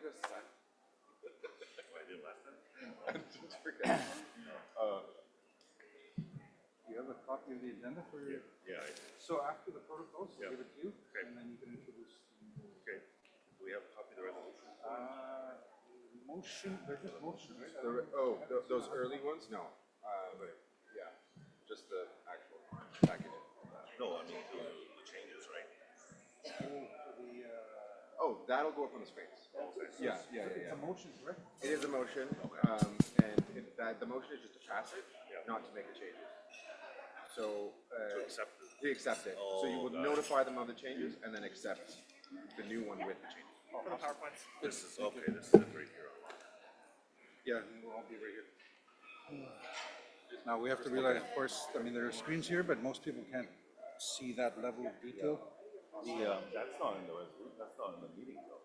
just sign? I did last time. I just forgot. You have a copy of the agenda for your? Yeah, I did. So after the protocols, Yeah. I'll give it to you, Okay. and then you can introduce. Okay. Do we have a copy of the resolution? Motion, they're just motions, right? Those early ones? No. But yeah, just the actual package. No, I mean the changes, right? Oh, that'll go up on the screens. Yeah. It's a motion, correct? It is a motion, and the motion is just to pass it, not to make the changes. So, To accept it. to accept it. So you Oh, would got it. notify them of the changes and then accept the new one with the changes. For the PowerPoints. This is okay. This is it right here. Yeah, we'll all be right here. Now, we have to realize, of course, I mean, there are screens here, but most people can't see that level of detail. That's not in the resolution. That's not in the meeting though.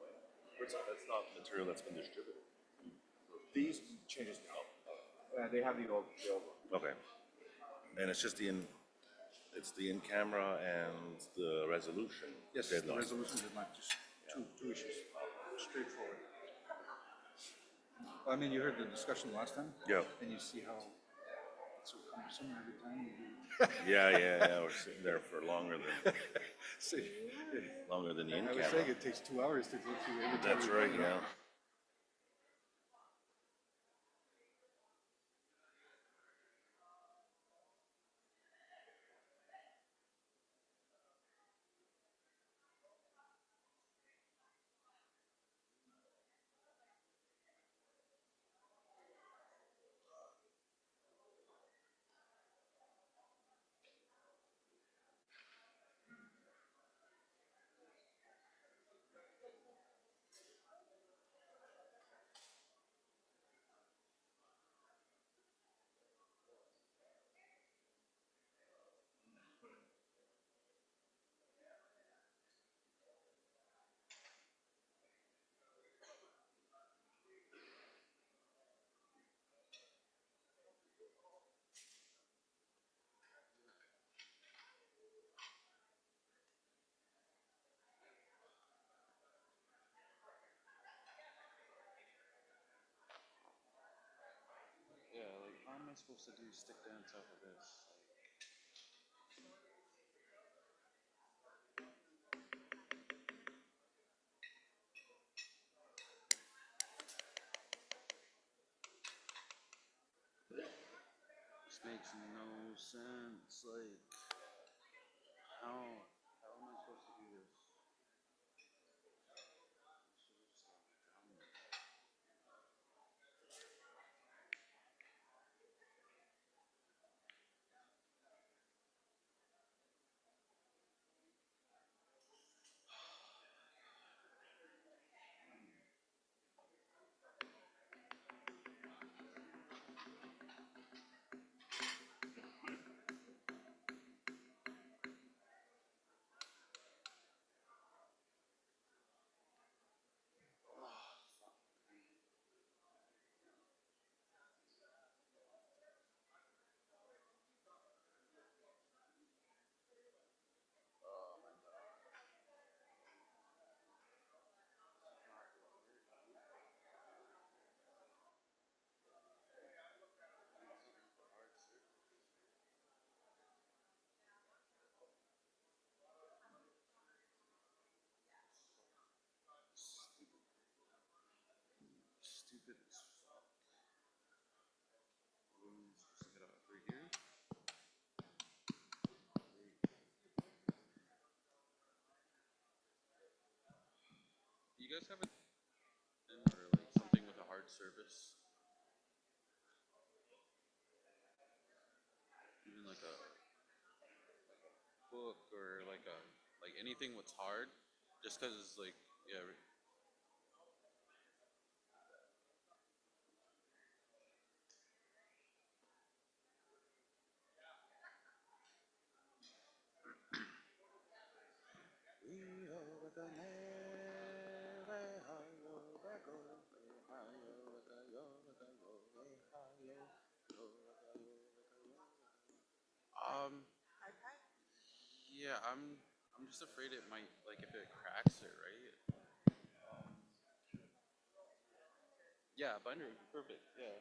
Right? That's not material that's been distributed. These changes now. They have the old one. Okay. And it's just it's the in camera and the resolution. Yes, the deadline. resolution did not, just two issues, straightforward. Well, I mean, you heard the discussion last time? Yeah. And you see how it's so cumbersome every time you do. Yeah. We're sitting there for longer than See, the in I was saying camera. it takes 2 hours to go through every time. That's we right. do it. Yeah. Yeah, like how am I supposed to do stick down top of this? This makes no sense. Like how am I supposed to do this? Stupid as fuck. What am I supposed to get out right here? You guys have a or like something with a hard surface? Even like a book or like anything that's hard, just because it's like yeah. Um, yeah, I'm just afraid it might like if it cracks it, right? Yeah, binder would be perfect, yeah.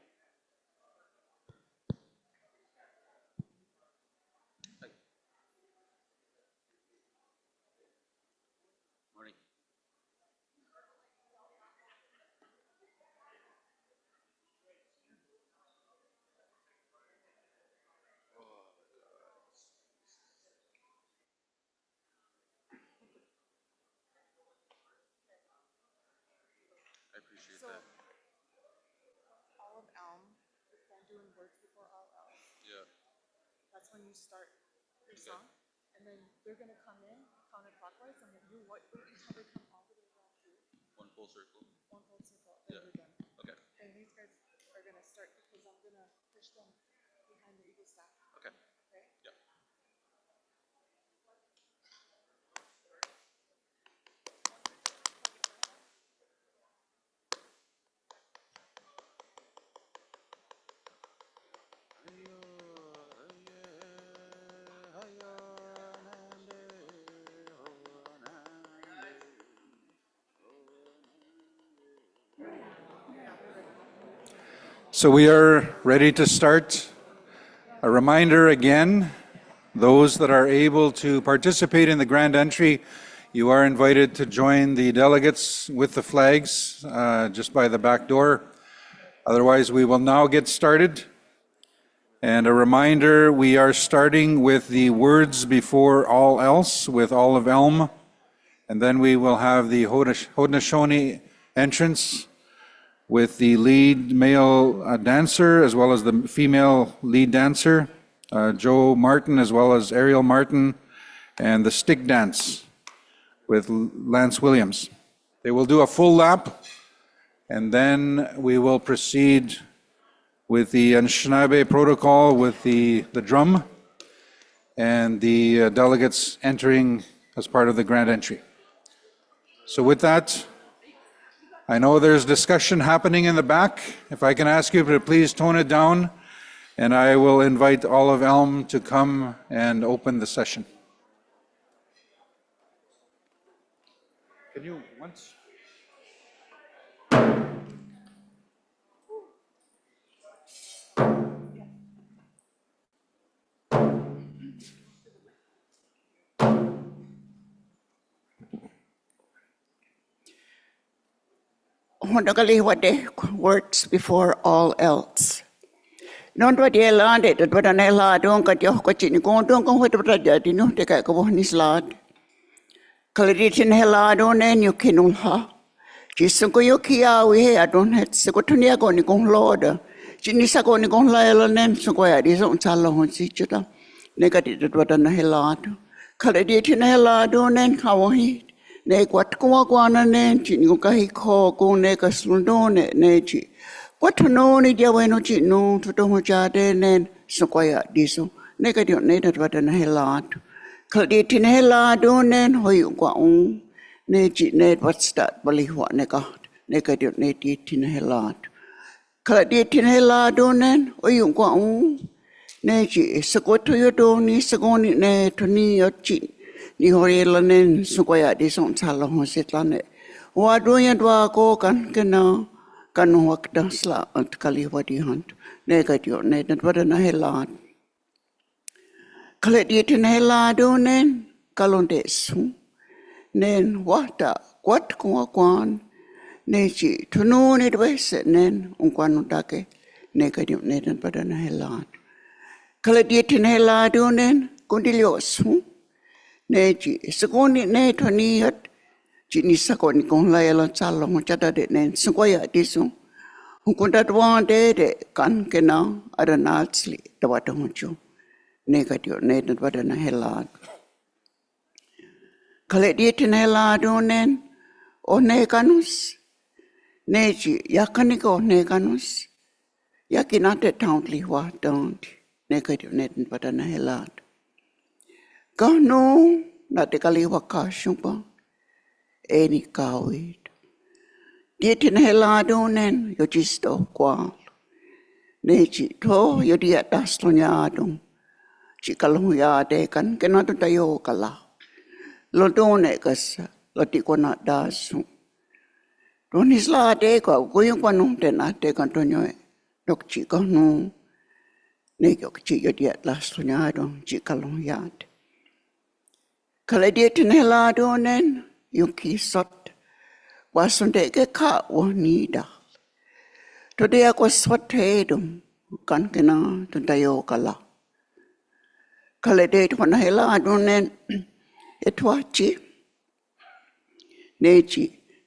Hi. Morning. I appreciate So, that. all of Elm, if they're doing words before all else, Yeah, that's when you start your Okay. song. And then they're gonna come in counterclockwise, and then you wait until they come all the way around you, one full circle. one full circle, then Yeah. you're done. Okay. And these guys are gonna start because I'm gonna push them behind the eagle staff. Okay. Okay? Yeah. So we are ready to start. A reminder again, those that are able to participate in the grand entry, you are invited to join the delegates with the flags just by the back door. Otherwise, we will now get started. And a reminder, we are starting with the words before all else with Olive Elm. And then we will have the Haudenosaunee entrance with the lead male dancer as well as the female lead dancer, Joe Martin as well as Ariel Martin, and the stick dance with Lance Williams. They will do a full lap, and then we will proceed with the Anishinaabe protocol with the drum and the delegates entering as part of the grand entry. So with that, I know there's discussion happening in the back. If I can ask you to please tone it down, and I will invite Olive Elm to come and open the session. Can you once? Hondagali wade works before all else. Non wa dia lande dat wa na la don ka jo ko chin ko don ko wa da di no te ka ko ni slad. Kaladitin hela don en yo kinul ha. Jisun ko yo kia we he adon het se ko tunia ko ni ko loda. Jini sa ko ni ko la ela nen so ko ya di so chalo hon si chuta. Ne ka di dat wa na hela. Kaladitin hela don en ka wo hi. Ne kwat ko ko na ne chin ko ka hi ko ko ne ka slundo ne chi what no ni dia bueno chi no to to ja de ne so ko ya di so ne ka di ne dat wa na hela kadi tin hela do ne hoi ko un ne chi ne wat start bali wa ne ka di ne di tin hela kadi tin hela do ne hoi ko un ne chi so ko to yo do ni so ko ni ne to ni yo chi ni hore la nen so ko ya di so cha lo ho se tla ne wa do ya dwa ko kan ke na kan wak da sla at kali wa di hunt ne ka di ne dat wa na hela kale di tin hela do nen kalon de su nen wata kwat ko kwan ne chi tunu ne de se nen un kwan ta ke ne ka di ne dat wa na hela kale di tin hela do nen kondilio su ne chi sekoni ne thoni hat chi ni sakoni kon la yala chalo mo chata de ne sukoya disu hukunda twa de kan kena ada natsli tawa to chu ne ka dio ne dat wada na hela kale di tin hela do nen o ne kanus ne chi yakani ko ne kanus yakinate tauntli wa don't ne ka dio ne dat wada na hela Kano na te kaliwa ka shumpa e ni kawit. Dietin helado nen yo jisto kwal. Ne chi to yo dia daslo nyadong. Chi kalong ya de kan kena to tayo kala. Lo do ne kas lo ti ko na dasu. Ronis la de ko goyong panu te na te kantonyo dok chi ko no ne yo chi yo dia la sunya do chi kalong yat. Kala dia tene la do nen yung ki sot wasun de ke ka wo ni da. To dia ko sot he dum kan kena to tayo kala. Kala de to na hela do nen etwa chi ne chi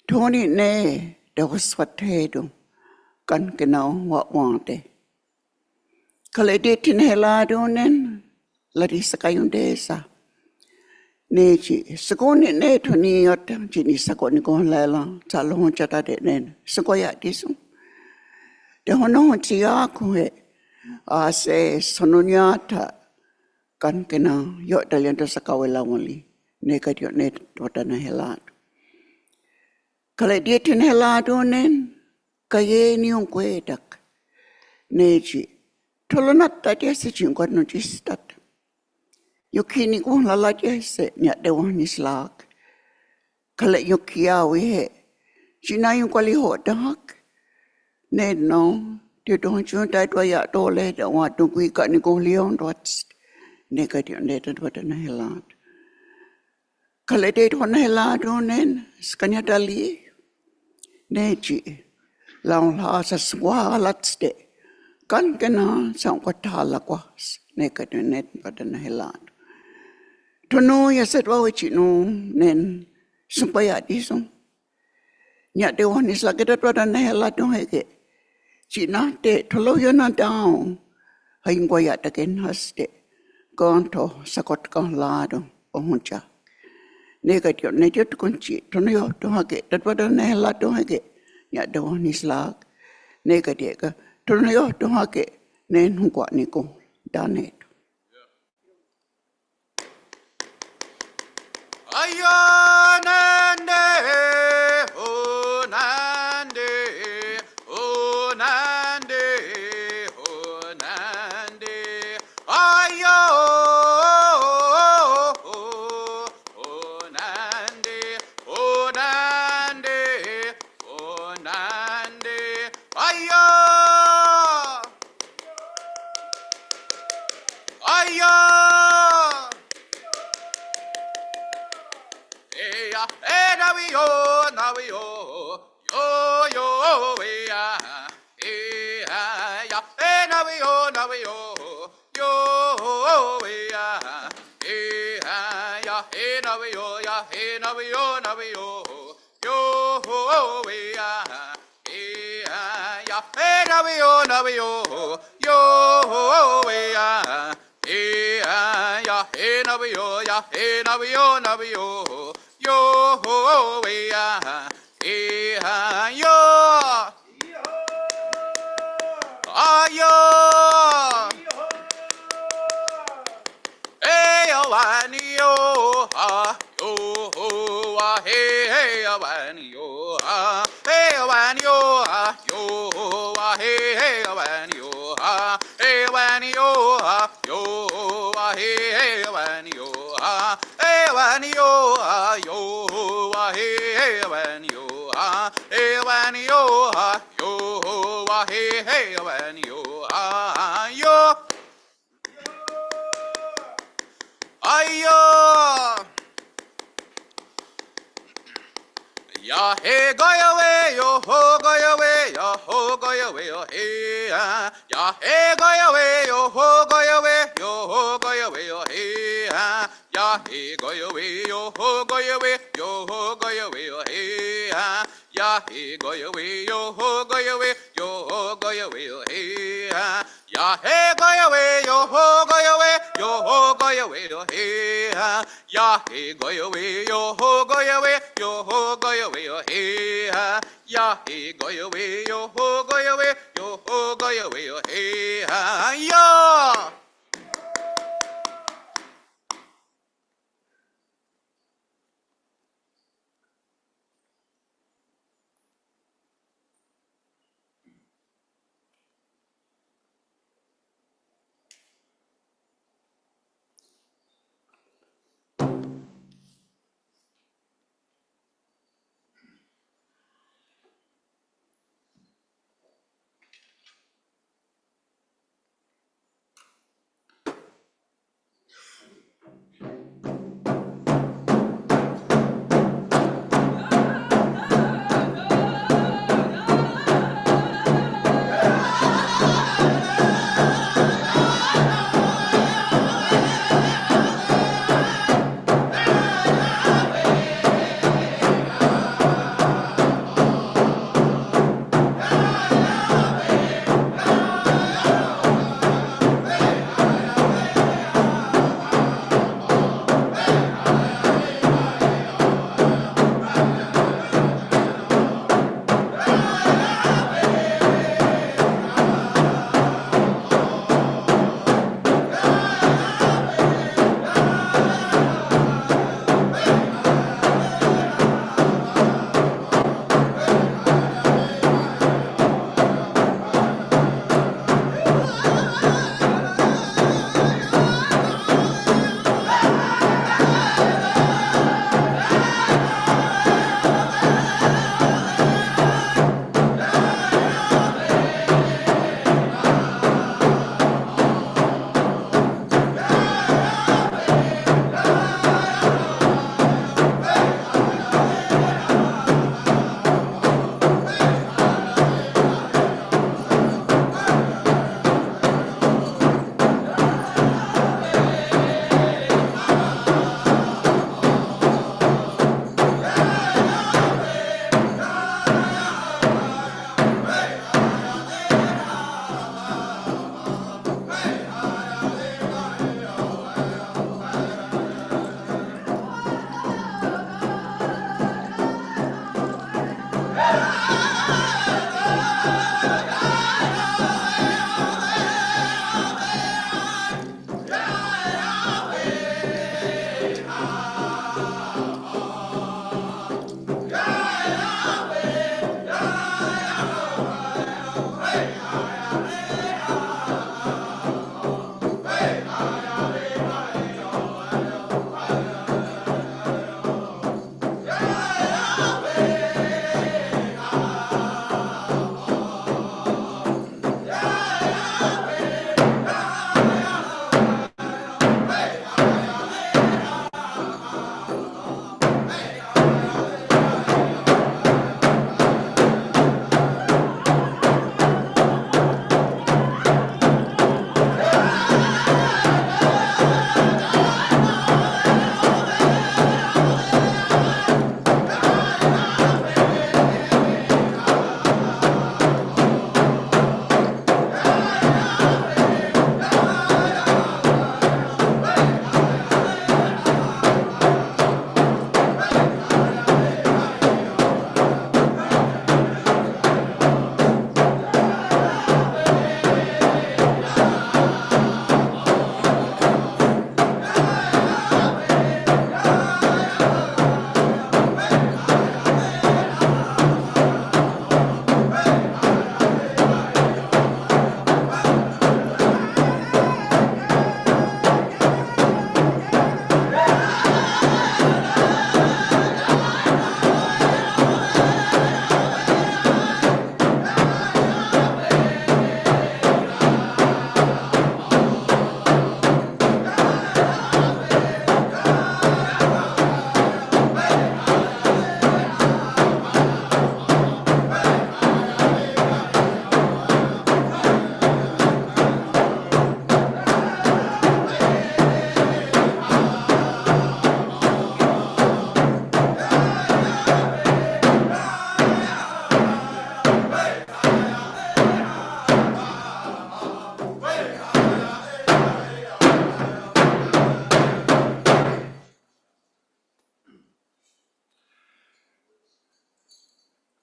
Tony ne da was sot he dum kan kena wa wa de. Kala de tene hela do nen lari sakayun desa. Neji, sekone ne to ni yot jini sakone ko lela talon chata de nen sekoya disu de hono tia ko he a se sononya ta kan kena yo dalian to sakawela wali ne ka yo ne tota na helat kale dia tin helado nen kaye ni un kwedak neji tolonat ta dia se jingkon no jistat Yukini ko lala jese nya de wani slag. Kala yukia we he. China yung kwali ho dak. Ne no. Te don chun tai twa ya to le da wa tu kui ka ni ko leon dots. Ne ka di ne ta twa na helat. Kala de to na helat do nen skanya dali. Ne ji. Laung la sa swa latste. Kan kena sang ko tala kwas. Ne ka di ne twa na helat. Tono ya setwa wichi no nen supaya disong. Nya de wani slageda pada na hela dong hege. China te tolo yo na down. Hain kwa ya taken haste. Gonto sakot kan lado ohuncha. Nega tio ne tio tukunchi tono yo dong hege. Dat pada na hela dong hege. Nya de wani slag. Nega tiega tono yo dong hege. Nen hukwa niko dane. Ayanande, oh nande, oh nande, oh nande, ayo, oh nande, oh nande, oh nande, ayo, ayo. Yo, ayo, ayo, yo, hey, awanyo, hey, awanyo, yo, hey, awanyo, hey, awanyo, yo, hey, awanyo, hey, awanyo, yo, hey, awanyo, hey, awanyo, yo, hey, awanyo, yo, ayo. Ya hey go away, yo ho go away, yo ho go away, yo hey ya hey go away, yo ho go away, yo ho go away, yo hey ya hey go away, yo ho go away, yo ho go away, yo hey ya hey go away, yo ho go away, yo ho go away, yo hey ya hey go away, yo ho go away, yo ho go away, yo hey ya hey go away, yo ho go away, yo ho go away, yo hey ya hey go away, yo ho go away, yo ho go away, yo hey ya.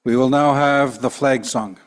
We will now have the flag song.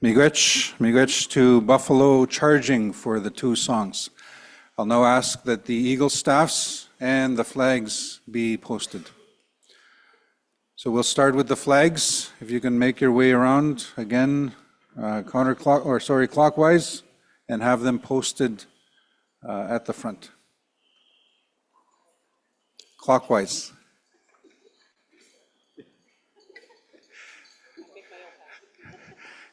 Miigwech to Buffalo Charging for the two songs. I'll now ask that the Eagle staffs and the flags be posted. So we'll start with the flags. If you can make your way around again, clockwise, and have them posted at the front. Clockwise.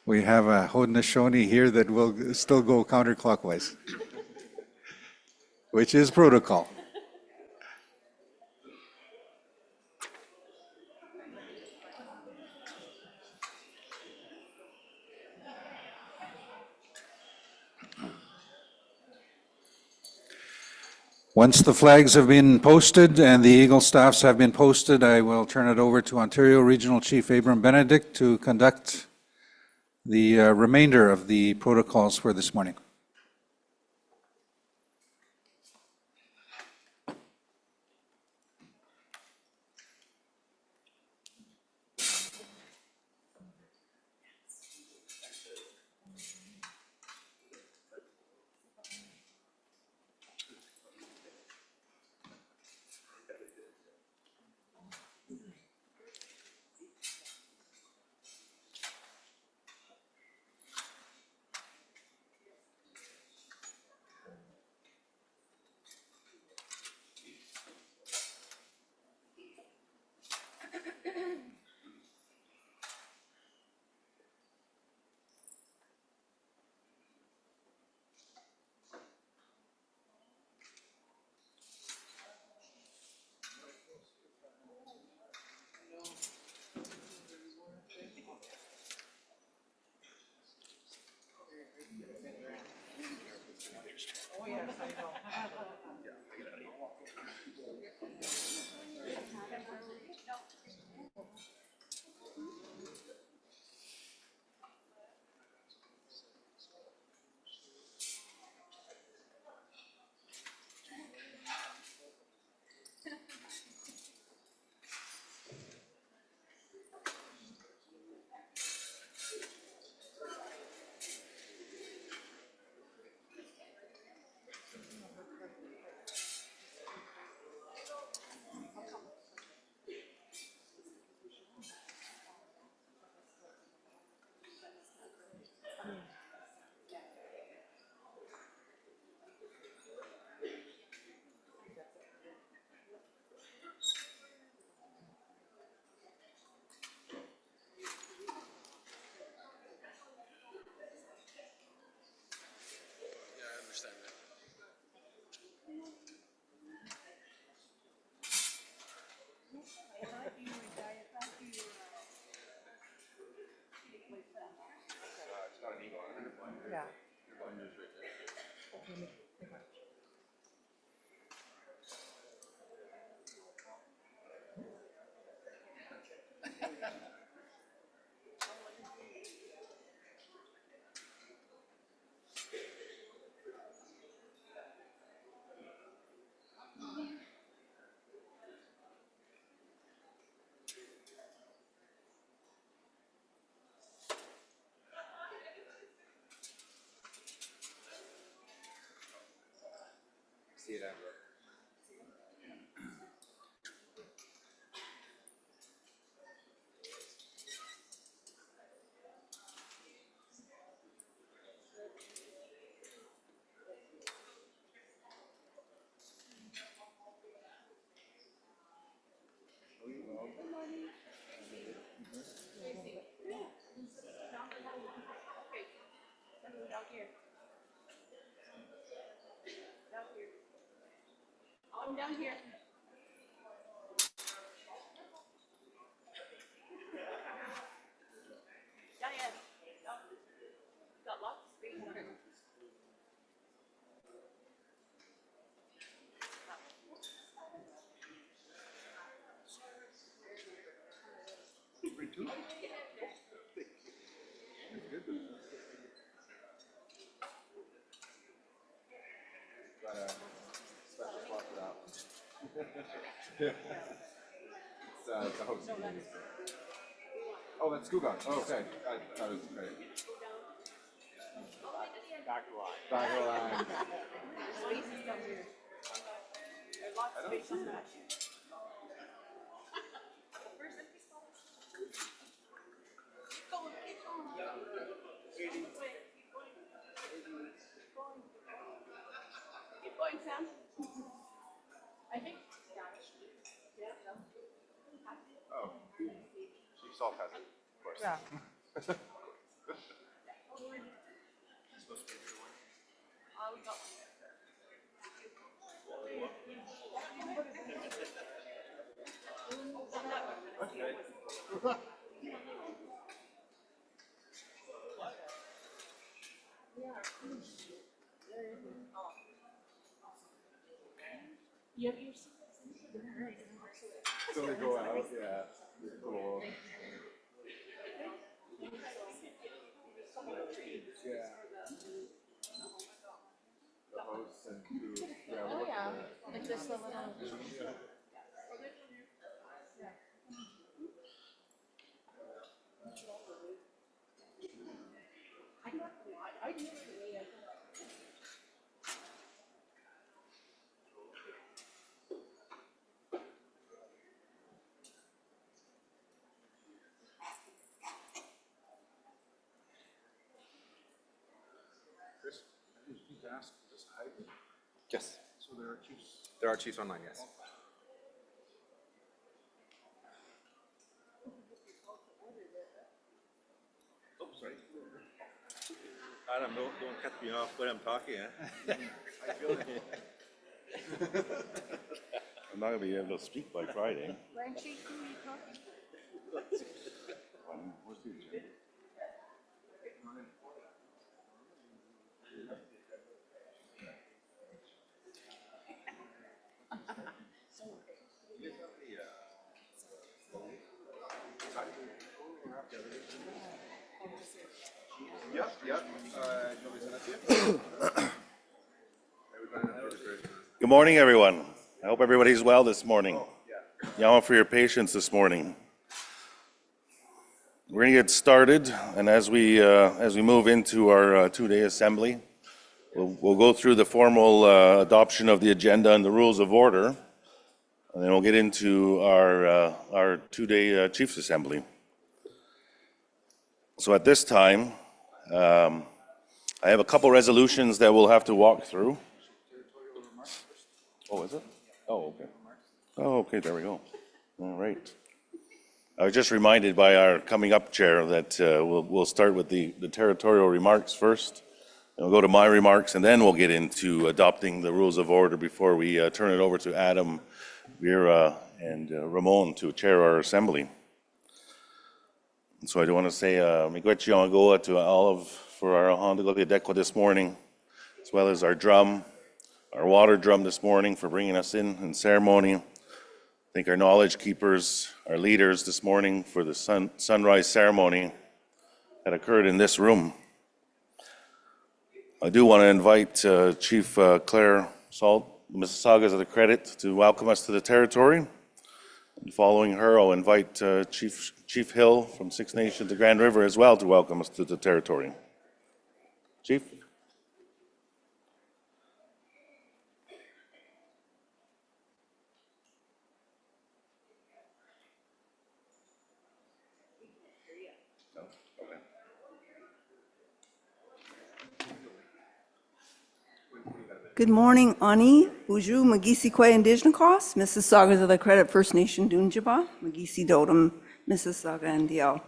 We have a Haudenosaunee here that will still go counterclockwise, which is protocol. Once the flags have been posted and the Eagle staffs have been posted, I will turn it over to Ontario Regional Chief Abram Benedict to conduct the remainder of the protocols for this morning. See it, Amber. Down here. Down here. I'm down here. Yeah, yeah. Got lots of space. Got a special spot for that one. It's a host. Oh, that's Skoogon. Oh, okay. I was right. Back to the line. Back to the line. Space is down here. There's lots of space on that. Where's empty spots? Keep going, keep going. Keep going. Keep going, Sam. I think. Oh. Chief Salt has it, of course. Yeah. We got one. You have your secrets in here. So they go out, yeah. Cool. Yeah. The hosts and who, yeah, Oh, yeah, like this little. yes. There are chiefs online, yes. Oh, sorry. Adam, don't cut me off when I'm talking, eh? I'm not gonna be able to speak by Friday. Blanche, who are you talking? Where's the agenda? Yep, yep. Do you want me to send that to you? Good morning, everyone. I hope everybody's well this morning. Yama for your patience this morning. We're going to get started, and as we move into our two-day assembly, we'll go through the formal adoption of the agenda and the rules of order, and then we'll get into our two-day Chiefs Assembly. So at this time, I have a couple resolutions that we'll have to walk through. Oh, is it? Oh, okay. Oh, okay, there we go. All right. I was just reminded by our coming up chair that we'll start with the territorial remarks first. And we'll go to my remarks, and then we'll get into adopting the rules of order before we turn it over to Adam, Vera, and Ramon to chair our assembly. And so I do want to say miigwech yamagoa to Olive for our Honda Dekwa this morning, as well as our drum, our water drum this morning for bringing us in ceremony. Thank our knowledge keepers, our leaders this morning for the sunrise ceremony that occurred in this room. I do want to invite Chief Claire Salt, Mississaugas of the Credit, to welcome us to the territory. And following her, I'll invite Chief Hill from Six Nations to Grand River as well to welcome us to the territory. Chief? Good morning, Ani, Buju, Magisikwe, Indigenous, Mississaugas of the Credit First Nation, Dunjiba, Magisi Dodom, Mississauga, and DL.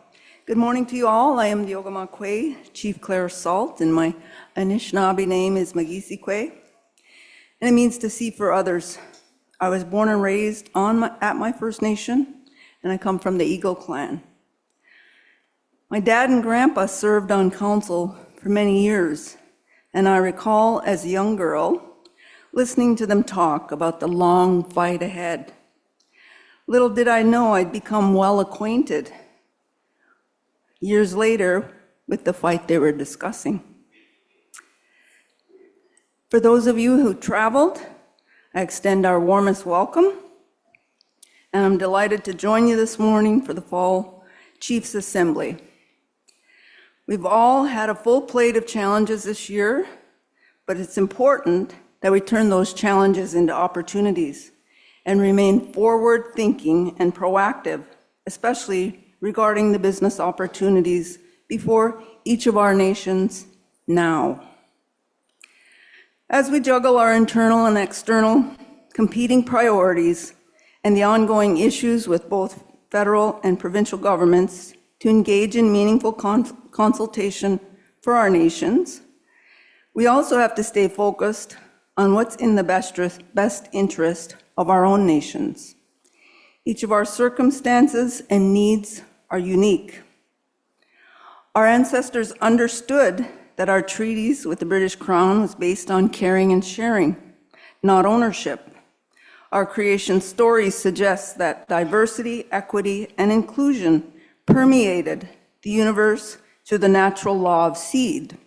Good morning to you all. I am Diogama Kwe, Chief Claire Salt, and my Anishinaabe name is Magisikwe, and it means to see for others. I was born and raised at my First Nation, and I come from the Eagle Clan. My dad and grandpa served on council for many years, and I recall as a young girl listening to them talk about the long fight ahead. Little did I know I'd become well acquainted years later with the fight they were discussing. For those of you who traveled, I extend our warmest welcome, and I'm delighted to join you this morning for the Fall Chiefs Assembly. We've all had a full plate of challenges this year, but it's important that we turn those challenges into opportunities and remain forward-thinking and proactive, especially regarding the business opportunities before each of our nations now. As we juggle our internal and external competing priorities and the ongoing issues with both federal and provincial governments to engage in meaningful consultation for our nations, we also have to stay focused on what's in the best interest of our own nations. Each of our circumstances and needs are unique. Our ancestors understood that our treaties with the British Crown was based on caring and sharing, not ownership. Our creation story suggests that diversity, equity, and inclusion permeated the universe through the natural law of seed.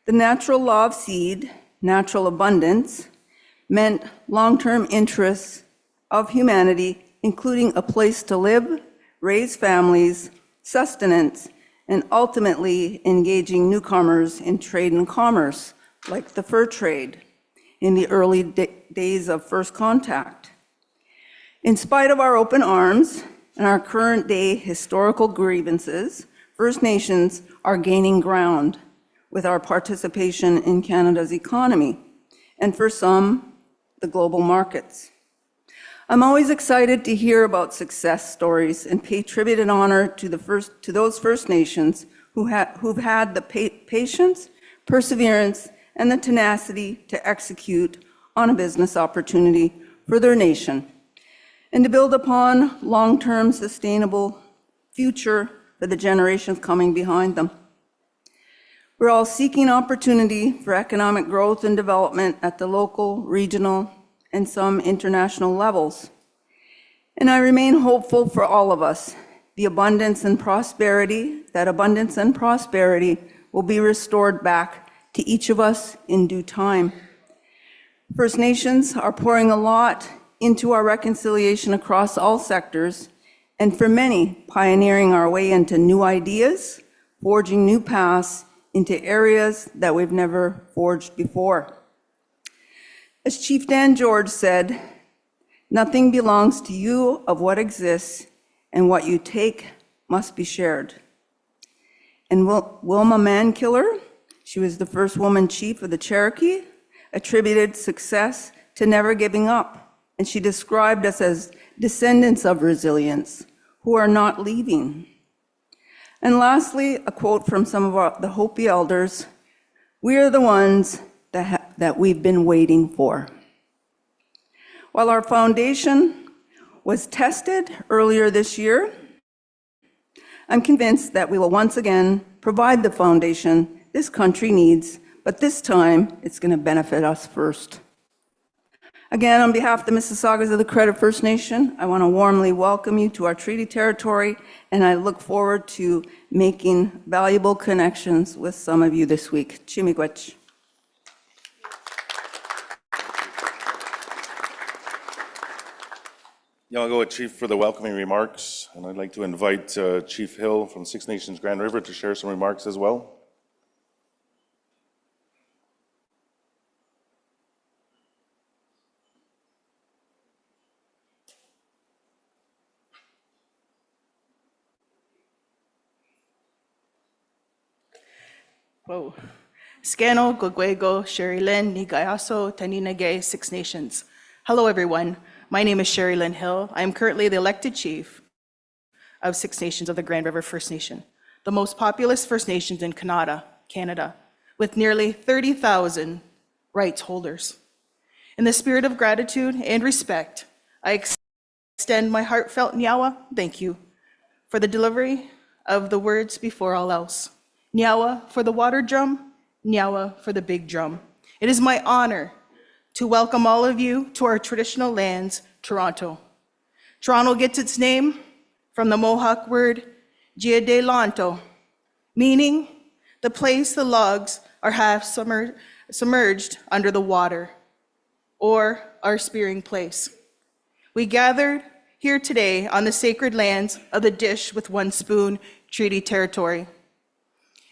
The natural law of seed, natural abundance, meant long-term interests of humanity, including a place to live, raise families, sustenance, and ultimately engaging newcomers in trade and commerce, like the fur trade in the early days of first contact. In spite of our open arms and our current day historical grievances, First Nations are gaining ground with our participation in Canada's economy, and for some, the global markets. I'm always excited to hear about success stories and pay tribute and honor to those First Nations who've had the patience, perseverance, and the tenacity to execute on a business opportunity for their nation and to build upon long-term sustainable future for the generations coming behind them. We're all seeking opportunity for economic growth and development at the local, regional, and some international levels. And I remain hopeful for all of us. That abundance and prosperity will be restored back to each of us in due time. First Nations are pouring a lot into our reconciliation across all sectors, and for many, pioneering our way into new ideas, forging new paths into areas that we've never forged before. As Chief Dan George said, nothing belongs to you of what exists, and what you take must be shared. And Wilma Mankiller, she was the first woman chief of the Cherokee, attributed success to never giving up, and she described us as descendants of resilience who are not leaving. And lastly, a quote from some of the Hopi elders: "We are the ones that we've been waiting for." While our foundation was tested earlier this year, I'm convinced that we will once again provide the foundation this country needs, but this time it's going to benefit us first. Again, on behalf of the Mississaugas of the Credit First Nation, I want to warmly welcome you to our treaty territory, and I look forward to making valuable connections with some of you this week. Chimigwech. Yeah, I'll go with Chief for the welcoming remarks, and I'd like to invite Chief Hill from Six Nations Grand River to share some remarks as well. Whoa. Scano, Gogwego, Sherry Lynn, Nigayaso, Taninagay, Six Nations. Hello, everyone. My name is Sherry Lynn Hill. I am currently the elected chief of Six Nations of the Grand River First Nation, the most populous First Nations in Canada, with nearly 30,000 rights holders. In the spirit of gratitude and respect, I extend my heartfelt Nyawa thank you for the delivery of the words before all else. Nyawa for the water drum, Nyawa for the big drum. It is my honor to welcome all of you to our traditional lands, Toronto. Toronto gets its name from the Mohawk word Jiadelanto, meaning the place the logs are half submerged under the water, or our spearing place. We gathered here today on the sacred lands of the Dish with One Spoon Treaty Territory.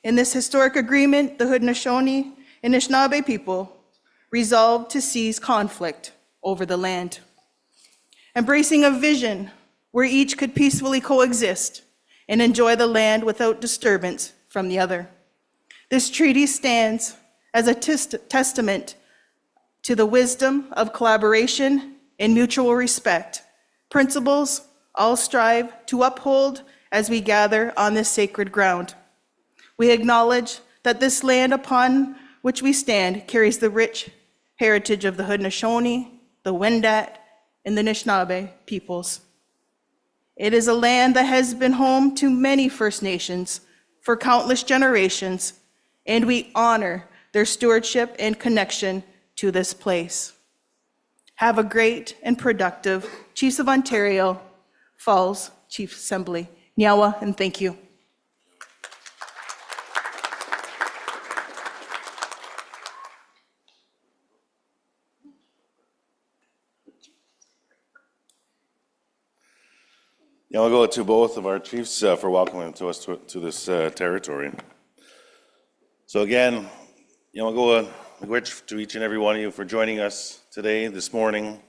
In this historic agreement, the Haudenosaunee and Anishinaabe people resolved to cease conflict over the land, embracing a vision where each could peacefully coexist and enjoy the land without disturbance from the other. This treaty stands as a testament to the wisdom of collaboration and mutual respect, principles all strive to uphold as we gather on this sacred ground. We acknowledge that this land upon which we stand carries the rich heritage of the Haudenosaunee, the Wendat, and the Anishinaabe peoples. It is a land that has been home to many First Nations for countless generations, and we honor their stewardship and connection to this place. Have a great and productive Chiefs of Ontario Falls Chief Assembly. Nyawa, and thank you. Yeah, I'll go to both of our chiefs for welcoming to us to this territory. So again, I'll go to each and every one of you for joining us today, this morning.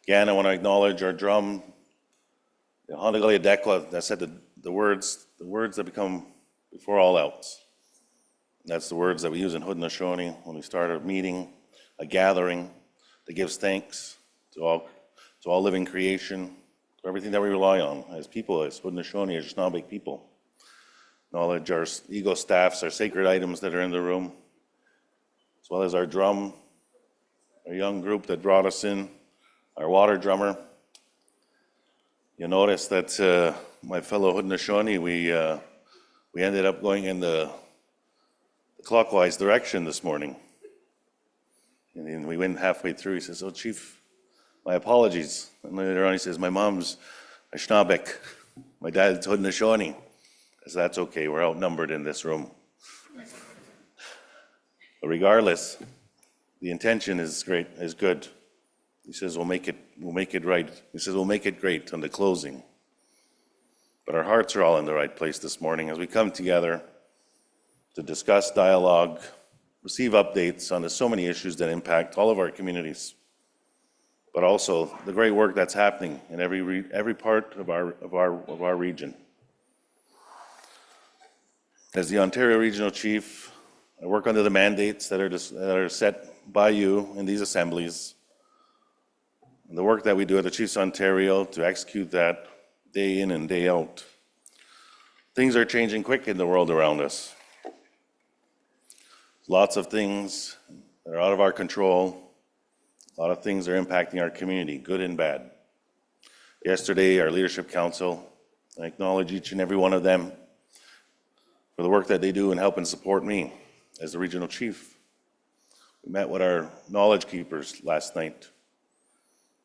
Again, I want to acknowledge our drum, the Handagali Adekwa, that said the words that become before all else. That's the words that we use in Haudenosaunee when we start a meeting, a gathering that gives thanks to all living creation, to everything that we rely on as people, as Haudenosaunee, as Anishinaabeg people. Acknowledge our ego staffs, our sacred items that are in the room, as well as our drum, our young group that brought us in, our water drummer. You'll notice that my fellow Haudenosaunee, we ended up going in the clockwise direction this morning. And then we went halfway through. He says, "Oh, Chief, my apologies." And later on he says, "My mom's Anishinaabeg, my dad's Haudenosaunee." I said, "That's okay, we're outnumbered in this room." But regardless, the intention is great, is good. He says, we'll make it right. He says, we'll make it great on the closing. But our hearts are all in the right place this morning as we come together to discuss, dialogue, receive updates on the so many issues that impact all of our communities, but also the great work that's happening in every part of our region. As the Ontario Regional Chief, I work under the mandates that are set by you in these assemblies, and the work that we do at the Chiefs of Ontario to execute that day in and day out. Things are changing quick in the world around us. Lots of things that are out of our control. A lot of things are impacting our community, good and bad. Yesterday, our Leadership Council, I acknowledge each and every one of them for the work that they do and help and support me as the Regional Chief. We met with our knowledge keepers last night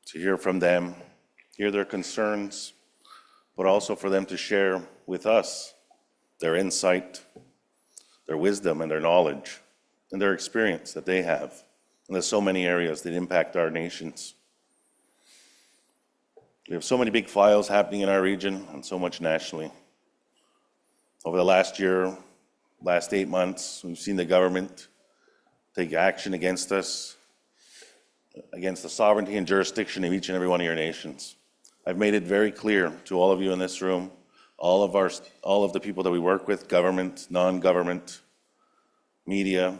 to hear from them, hear their concerns, but also for them to share with us their insight, their wisdom, and their knowledge, and their experience that they have. And there's so many areas that impact our nations. We have so many big files happening in our region and so much nationally. Over the last year, last 8 months, we've seen the government take action against us, against the sovereignty and jurisdiction of each and every one of your nations. I've made it very clear to all of you in this room, all of the people that we work with, government, non-government, media,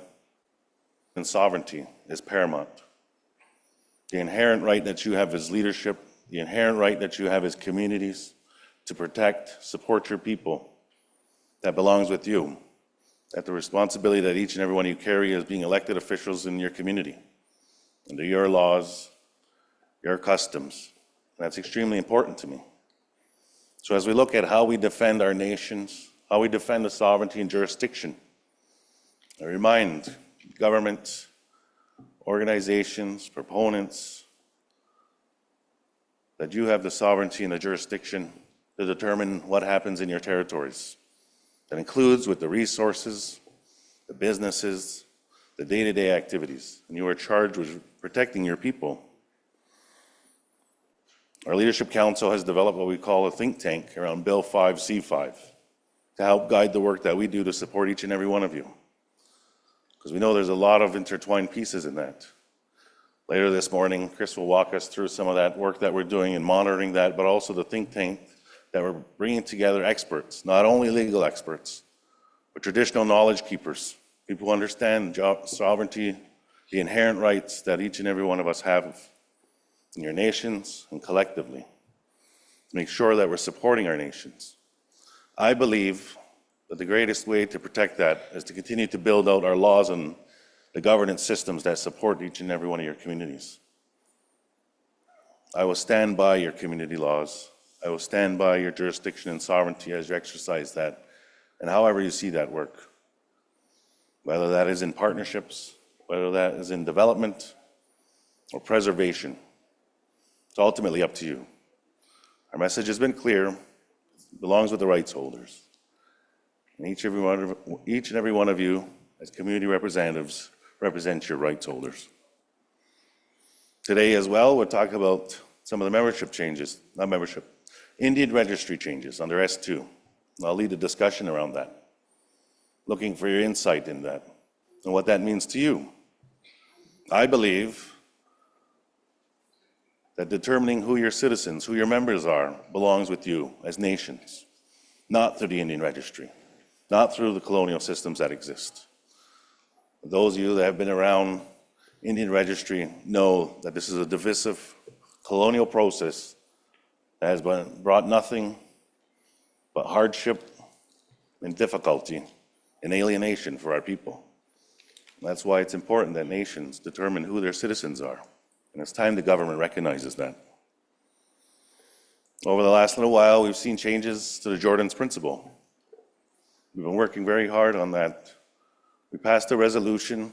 and sovereignty is paramount. The inherent right that you have as leadership, the inherent right that you have as communities to protect, support your people, that belongs with you. That the responsibility that each and every one of you carry as being elected officials in your community, under your laws, your customs. And that's extremely important to me. So as we look at how we defend our nations, how we defend the sovereignty and jurisdiction, I remind governments, organizations, proponents, that you have the sovereignty and the jurisdiction to determine what happens in your territories. That includes with the resources, the businesses, the day-to-day activities, and you are charged with protecting your people. Our Leadership Council has developed what we call a think tank around Bill 5, C5 to help guide the work that we do to support each and every one of you. Because we know there's a lot of intertwined pieces in that. Later this morning, Chris will walk us through some of that work that we're doing and monitoring that, but also the think tank that we're bringing together experts, not only legal experts, but traditional knowledge keepers, people who understand sovereignty, the inherent rights that each and every one of us have in your nations and collectively, to make sure that we're supporting our nations. I believe that the greatest way to protect that is to continue to build out our laws and the governance systems that support each and every one of your communities. I will stand by your community laws. I will stand by your jurisdiction and sovereignty as you exercise that, and however you see that work. Whether that is in partnerships, whether that is in development or preservation, It's ultimately up to you. Our message has been clear, it belongs with the rights holders. And each and every one of you, as community representatives, represent your rights holders. Today as well, we'll talk about some of the membership changes, not membership, Indian registry changes under S2. I'll lead a discussion around that, looking for your insight in that and what that means to you. I believe that determining who your citizens, who your members are, belongs with you as nations, not through the Indian registry, not through the colonial systems that exist. Those of you that have been around Indian registry know that this is a divisive colonial process that has brought nothing but hardship and difficulty and alienation for our people. That's why it's important that nations determine who their citizens are. And it's time the government recognizes that. Over the last little while, we've seen changes to the Jordan's Principle. We've been working very hard on that. We passed a resolution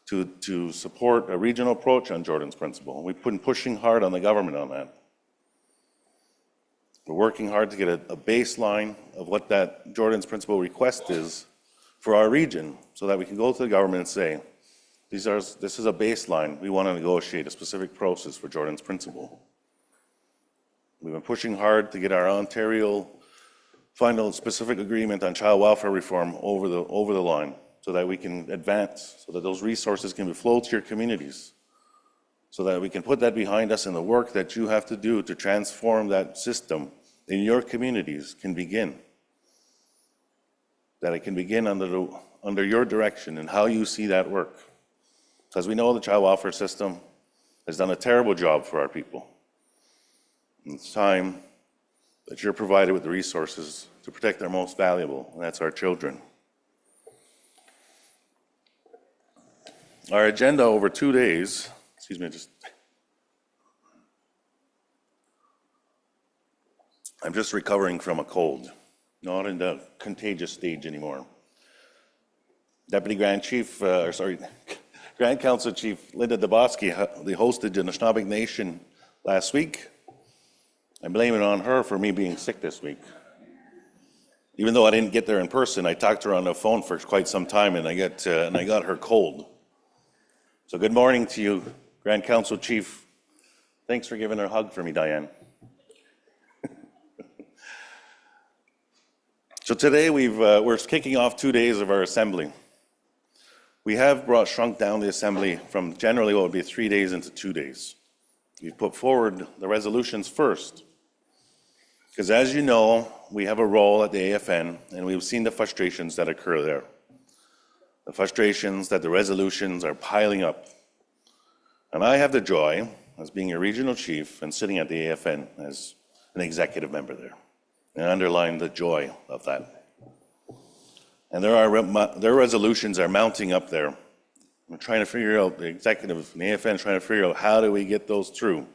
to support a regional approach on Jordan's Principle. We've been pushing hard on the government on that. We're working hard to get a baseline of what that Jordan's Principle request is for our region so that we can go to the government and say, this is a baseline. We want to negotiate a specific process for Jordan's Principle. We've been pushing hard to get our Ontario final specific agreement on child welfare reform over the line so that we can advance, so that those resources can be flowed to your communities, so that we can put that behind us and the work that you have to do to transform that system in your communities can begin. That it can begin under your direction and how you see that work. Because we know the child welfare system has done a terrible job for our people. And it's time that you're provided with the resources to protect our most valuable, and that's our children. Our agenda over 2 days, I'm just recovering from a cold, not in the contagious stage anymore. Deputy Grand Council Chief Linda Dabowski, they hosted the Anishinaabe Nation last week. I blame it on her for me being sick this week. Even though I didn't get there in person, I talked to her on the phone for quite some time, and I got her cold. So good morning to you, Grand Council Chief. Thanks for giving her a hug for me, Diane. So today we're kicking off 2 days of our assembly. We have shrunk down the assembly from generally what would be 3 days into 2 days. We've put forward the resolutions first. Because as you know, we have a role at the AFN, and we've seen the frustrations that occur there. The frustrations that the resolutions are piling up. And I have the joy, as being a regional chief and sitting at the AFN as an executive member there, and underline the joy of that. And their resolutions are mounting up there. We're trying to figure out, the executive and the AFN trying to figure out how do we get those through.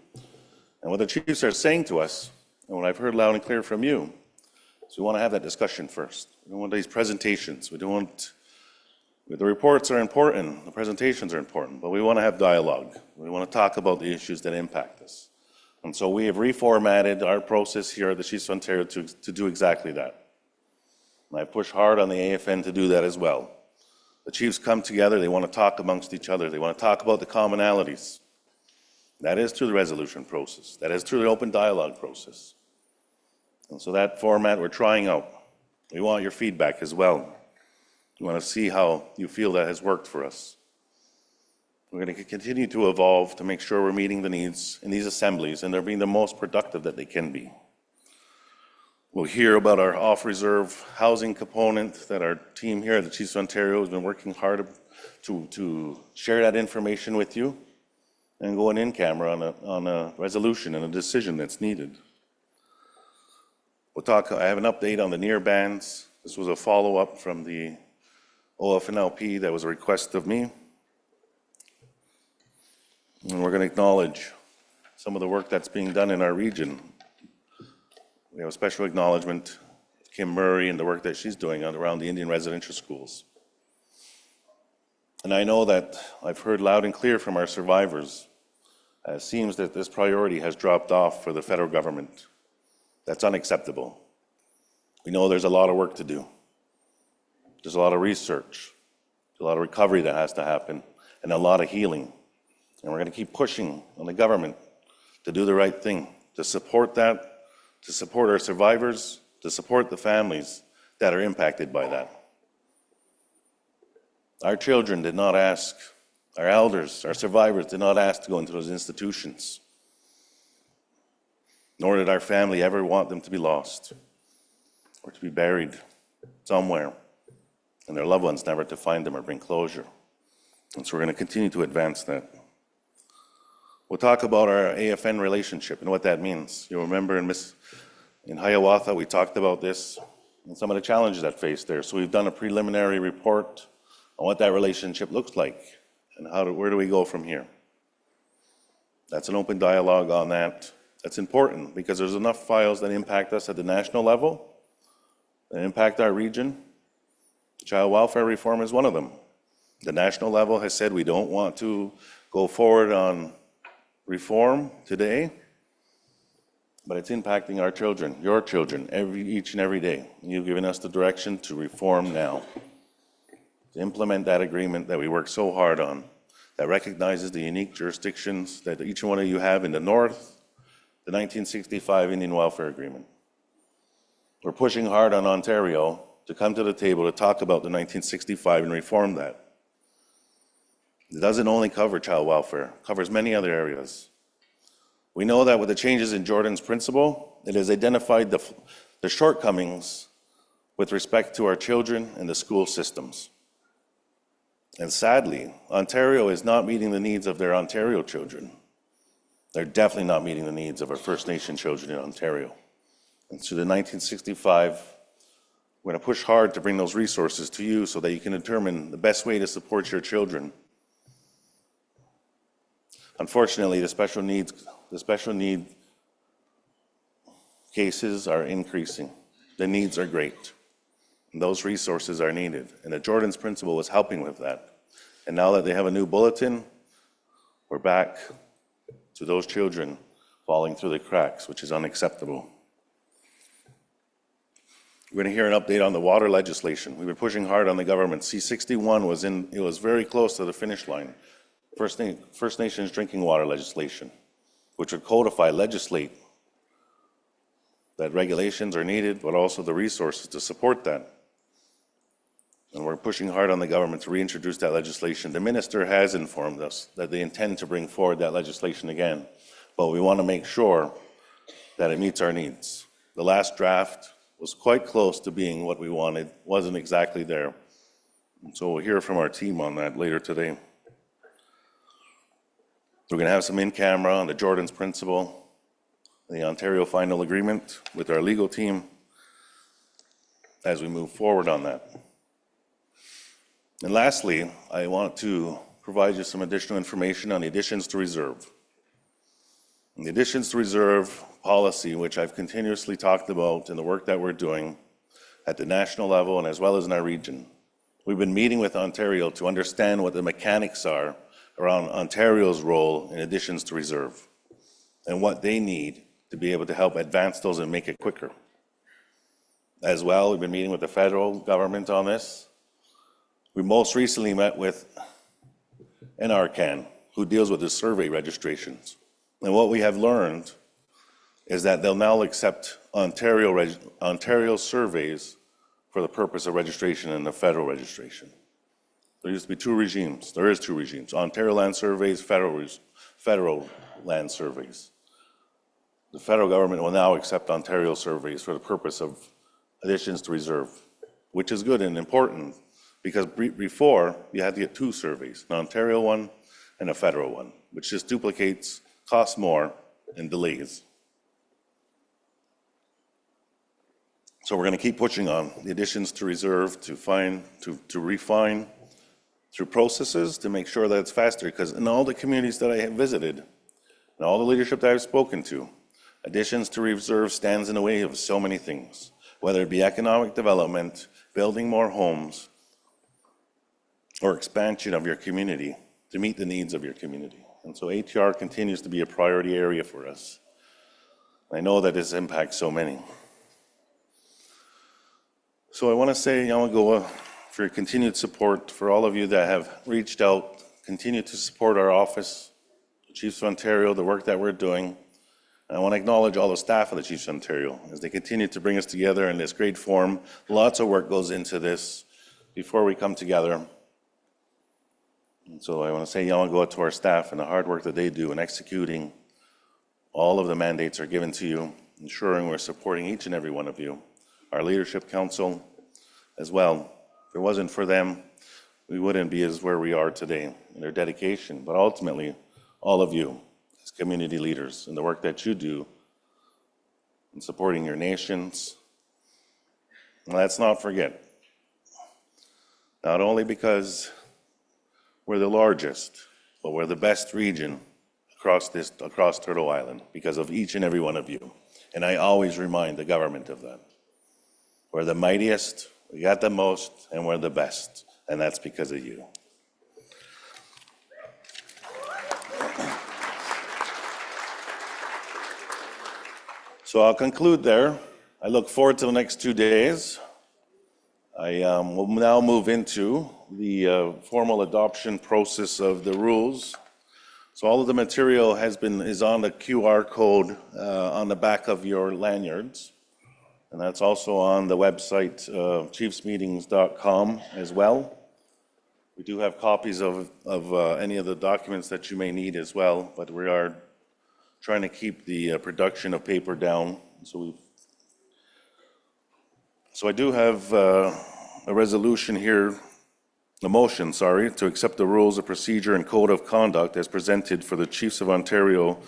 And what the chiefs are saying to us, and what I've heard loud and clear from you, is we want to have that discussion first. We don't want these presentations. The reports are important, the presentations are important, but we want to have dialogue. We want to talk about the issues that impact us. And so we have reformatted our process here at the Chiefs of Ontario to do exactly that. And I push hard on the AFN to do that as well. The chiefs come together, they want to talk amongst each other, they want to talk about the commonalities. That is through the resolution process, that is through the open dialogue process. And so that format we're trying out. We want your feedback as well. We want to see how you feel that has worked for us. We're going to continue to evolve to make sure we're meeting the needs in these assemblies and they're being the most productive that they can be. We'll hear about our off-reserve housing component that our team here at the Chiefs of Ontario has been working hard to share that information with you and go in camera on a resolution and a decision that's needed. I have an update on the near bans. This was a follow-up from the OFNLP that was a request of me. And we're going to acknowledge some of the work that's being done in our region. We have a special acknowledgement of Kim Murray and the work that she's doing around the Indian residential schools. And I know that I've heard loud and clear from our survivors It seems that this priority has dropped off for the federal government. That's unacceptable. We know there's a lot of work to do. There's a lot of research, a lot of recovery that has to happen, and a lot of healing. And we're going to keep pushing on the government to do the right thing, to support that, to support our survivors, to support the families that are impacted by that. Our children did not ask, our elders, our survivors did not ask to go into those institutions, nor did our family ever want them to be lost or to be buried somewhere, and their loved ones never to find them or bring closure. And so we're going to continue to advance that. We'll talk about our AFN relationship and what that means. You'll remember in Hiawatha, we talked about this and some of the challenges that face there. So we've done a preliminary report on what that relationship looks like and where do we go from here. That's an open dialogue on that. That's important because there's enough files that impact us at the national level, that impact our region. Child welfare reform is one of them. The national level has said we don't want to go forward on reform today, but it's impacting our children, your children, each and every day. And you've given us the direction to reform now, to implement that agreement that we worked so hard on, that recognizes the unique jurisdictions that each one of you have in the North, the 1965 Indian Welfare Agreement. We're pushing hard on Ontario to come to the table to talk about the 1965 and reform that. It doesn't only cover child welfare, it covers many other areas. We know that with the changes in Jordan's principle, it has identified the shortcomings with respect to our children and the school systems. And sadly, Ontario is not meeting the needs of their Ontario children. They're definitely not meeting the needs of our First Nation children in Ontario. And through the 1965, we're going to push hard to bring those resources to you so that you can determine the best way to support your children. Unfortunately, the special need cases are increasing. The needs are great. And those resources are needed. And the Jordan's Principle was helping with that. And now that they have a new bulletin, we're back to those children falling through the cracks, which is unacceptable. We're going to hear an update on the water legislation. We've been pushing hard on the government. C-61 was very close to the finish line. First Nations drinking water legislation, which would legislate that regulations are needed, but also the resources to support that. And we're pushing hard on the government to reintroduce that legislation. The minister has informed us that they intend to bring forward that legislation again, but we want to make sure that it meets our needs. The last draft was quite close to being what we wanted, wasn't exactly there. And so we'll hear from our team on that later today. We're going to have some in-camera on the Jordan's Principle, the Ontario Final Agreement with our legal team as we move forward on that. And lastly, I want to provide you some additional information on the additions to reserve. And the additions to reserve policy, which I've continuously talked about in the work that we're doing at the national level and as well as in our region. We've been meeting with Ontario to understand what the mechanics are around Ontario's role in additions to reserve and what they need to be able to help advance those and make it quicker. As well, we've been meeting with the federal government on this. We most recently met with NRCan, who deals with the survey registrations. And what we have learned is that they'll now accept Ontario surveys for the purpose of registration and the federal registration. There used to be two regimes. There is two regimes: Ontario land surveys, federal land surveys. The federal government will now accept Ontario surveys for the purpose of additions to reserve, which is good and important because before you had to get two surveys, an Ontario one and a federal one, which just duplicates, costs more, and delays. So we're going to keep pushing on the additions to reserve to refine through processes to make sure that it's faster, because in all the communities that I have visited and all the leadership that I've spoken to, additions to reserve stands in the way of so many things, whether it be economic development, building more homes, or expansion of your community to meet the needs of your community. And so ATR continues to be a priority area for us. I know that this impacts so many. So I want to say, Yamagoa, for your continued support, for all of you that have reached out, continue to support our office, the Chiefs of Ontario, the work that we're doing. And I want to acknowledge all the staff of the Chiefs of Ontario as they continue to bring us together in this great forum. Lots of work goes into this before we come together. And so I want to say Yamagoa to our staff and the hard work that they do in executing all of the mandates are given to you, ensuring we're supporting each and every one of you. Our leadership council as well. If it wasn't for them, we wouldn't be as where we are today in their dedication, but ultimately all of you as community leaders and the work that you do in supporting your nations. And let's not forget, not only because we're the largest, but we're the best region across Turtle Island because of each and every one of you. And I always remind the government of that. We're the mightiest, we got the most, and we're the best. And that's because of you. So I'll conclude there. I look forward to the next 2 days. I will now move into the formal adoption process of the rules. So all of the material is on the QR code on the back of your lanyards. And that's also on the website, chiefsmeetings.com as well. We do have copies of any of the documents that you may need as well, but we are trying to keep the production of paper down. So I do have a resolution here, a motion, to accept the rules of procedure and code of conduct as presented for the Chiefs of Ontario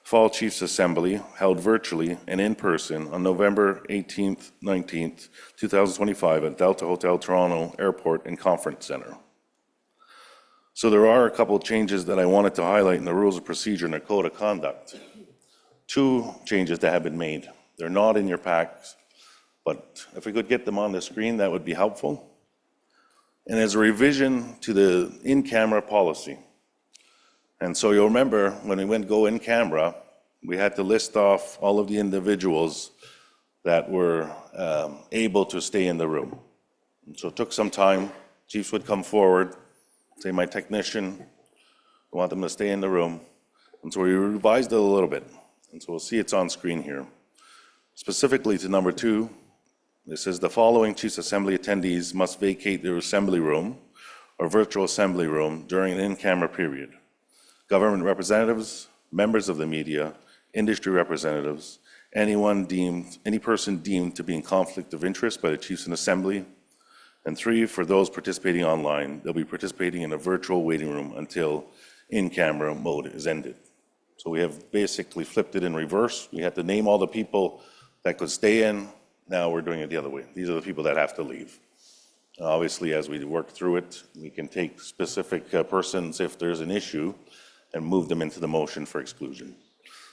Fall Chiefs Assembly held virtually and in person on November 18th, 19th, 2025 at Delta Hotel Toronto Airport and Conference Center. So there are a couple of changes that I wanted to highlight in the rules of procedure and the code of conduct. 2 changes that have been made. They're not in your packs, but if we could get them on the screen, that would be helpful. And as a revision to the in-camera policy. And so you'll remember when we went go in camera, we had to list off all of the individuals that were able to stay in the room. And so it took some time. Chiefs would come forward, say, my technician, I want them to stay in the room. And so we revised it a little bit. And so we'll see it's on screen here. Specifically to number 2, this says the following Chiefs Assembly attendees must vacate their assembly room or virtual assembly room during an in-camera period. Government representatives, members of the media, industry representatives, any person deemed to be in conflict of interest by the Chiefs in Assembly. And 3, for those participating online, they'll be participating in a virtual waiting room until in-camera mode is ended. So we have basically flipped it in reverse. We had to name all the people that could stay in. Now we're doing it the other way. These are the people that have to leave. Obviously, as we work through it, we can take specific persons if there's an issue and move them into the motion for exclusion.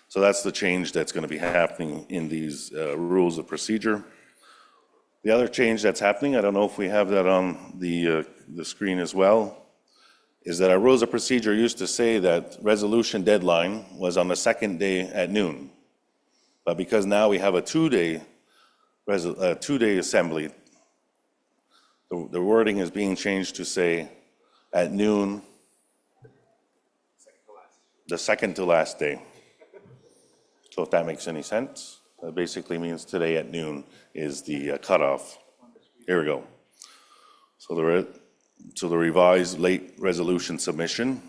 So that's the change that's going to be happening in these rules of procedure. The other change that's happening, I don't know if we have that on the screen as well, is that our rules of procedure used to say that resolution deadline was on the second day at noon. But because now we have a two-day assembly, the wording is being changed to say at noon, the second to last day. So if that makes any sense, that basically means today at noon is the cutoff. Here we go. So the revised late resolution submission,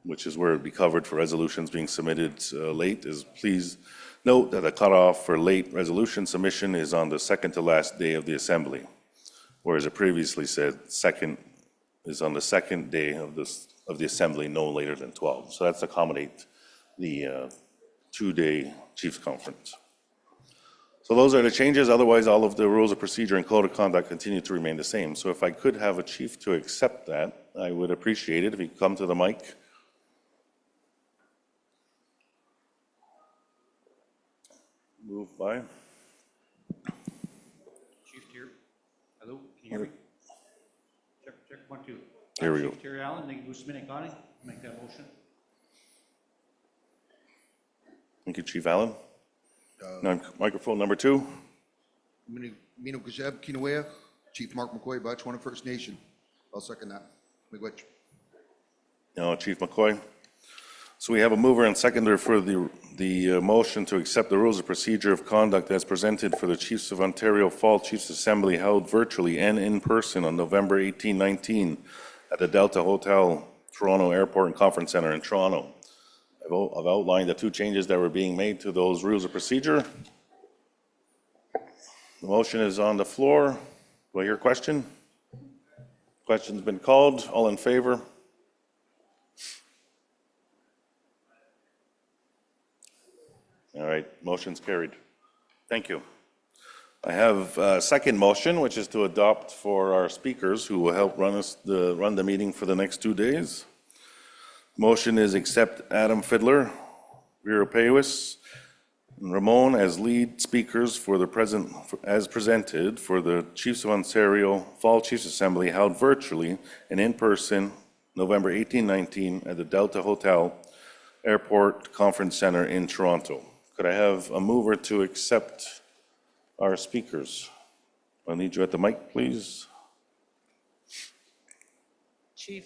which is where it'd be covered for resolutions being submitted late, is please note that the cutoff for late resolution submission is on the second to last day of the assembly, whereas it previously said second is on the second day of the assembly, no later than 12. So that's to accommodate the two-day Chiefs Conference. So those are the changes. Otherwise, all of the rules of procedure and code of conduct continue to remain the same. So if I could have a chief to accept that, I would appreciate it if you come to the mic. Move by. Chief Terry, hello, can you hear me? Check, 1, 2. Here we go. Chief Terry Allen, Nick Busman, make that motion. Thank you, Chief Allen. Now, microphone number 2. Mino Kazeb, Kinawea, Chief Mark McCoy, Batchewana First Nation. I'll second that. Miigwech. Now, Chief McCoy. So we have a mover and seconder for the motion to accept the rules of procedure of conduct as presented for the Chiefs of Ontario Fall Chiefs Assembly held virtually and in person on November 18, 19 at the Delta Hotel, Toronto Airport and Conference Center in Toronto. I've outlined the 2 changes that were being made to those rules of procedure. The motion is on the floor. Do I hear a question? Question's been called. All in favor? All right, motion's carried. Thank you. I have a second motion, which is to adopt for our speakers who will help run the meeting for the next 2 days. Motion is accept Adam Fiddler, Vera Paywas, and Ramon as lead speakers for the present, as presented for the Chiefs of Ontario Fall Chiefs Assembly held virtually and in person November 18-19 at the Delta Hotel Airport Conference Center in Toronto. Could I have a mover to accept our speakers? I'll need you at the mic, please. Chief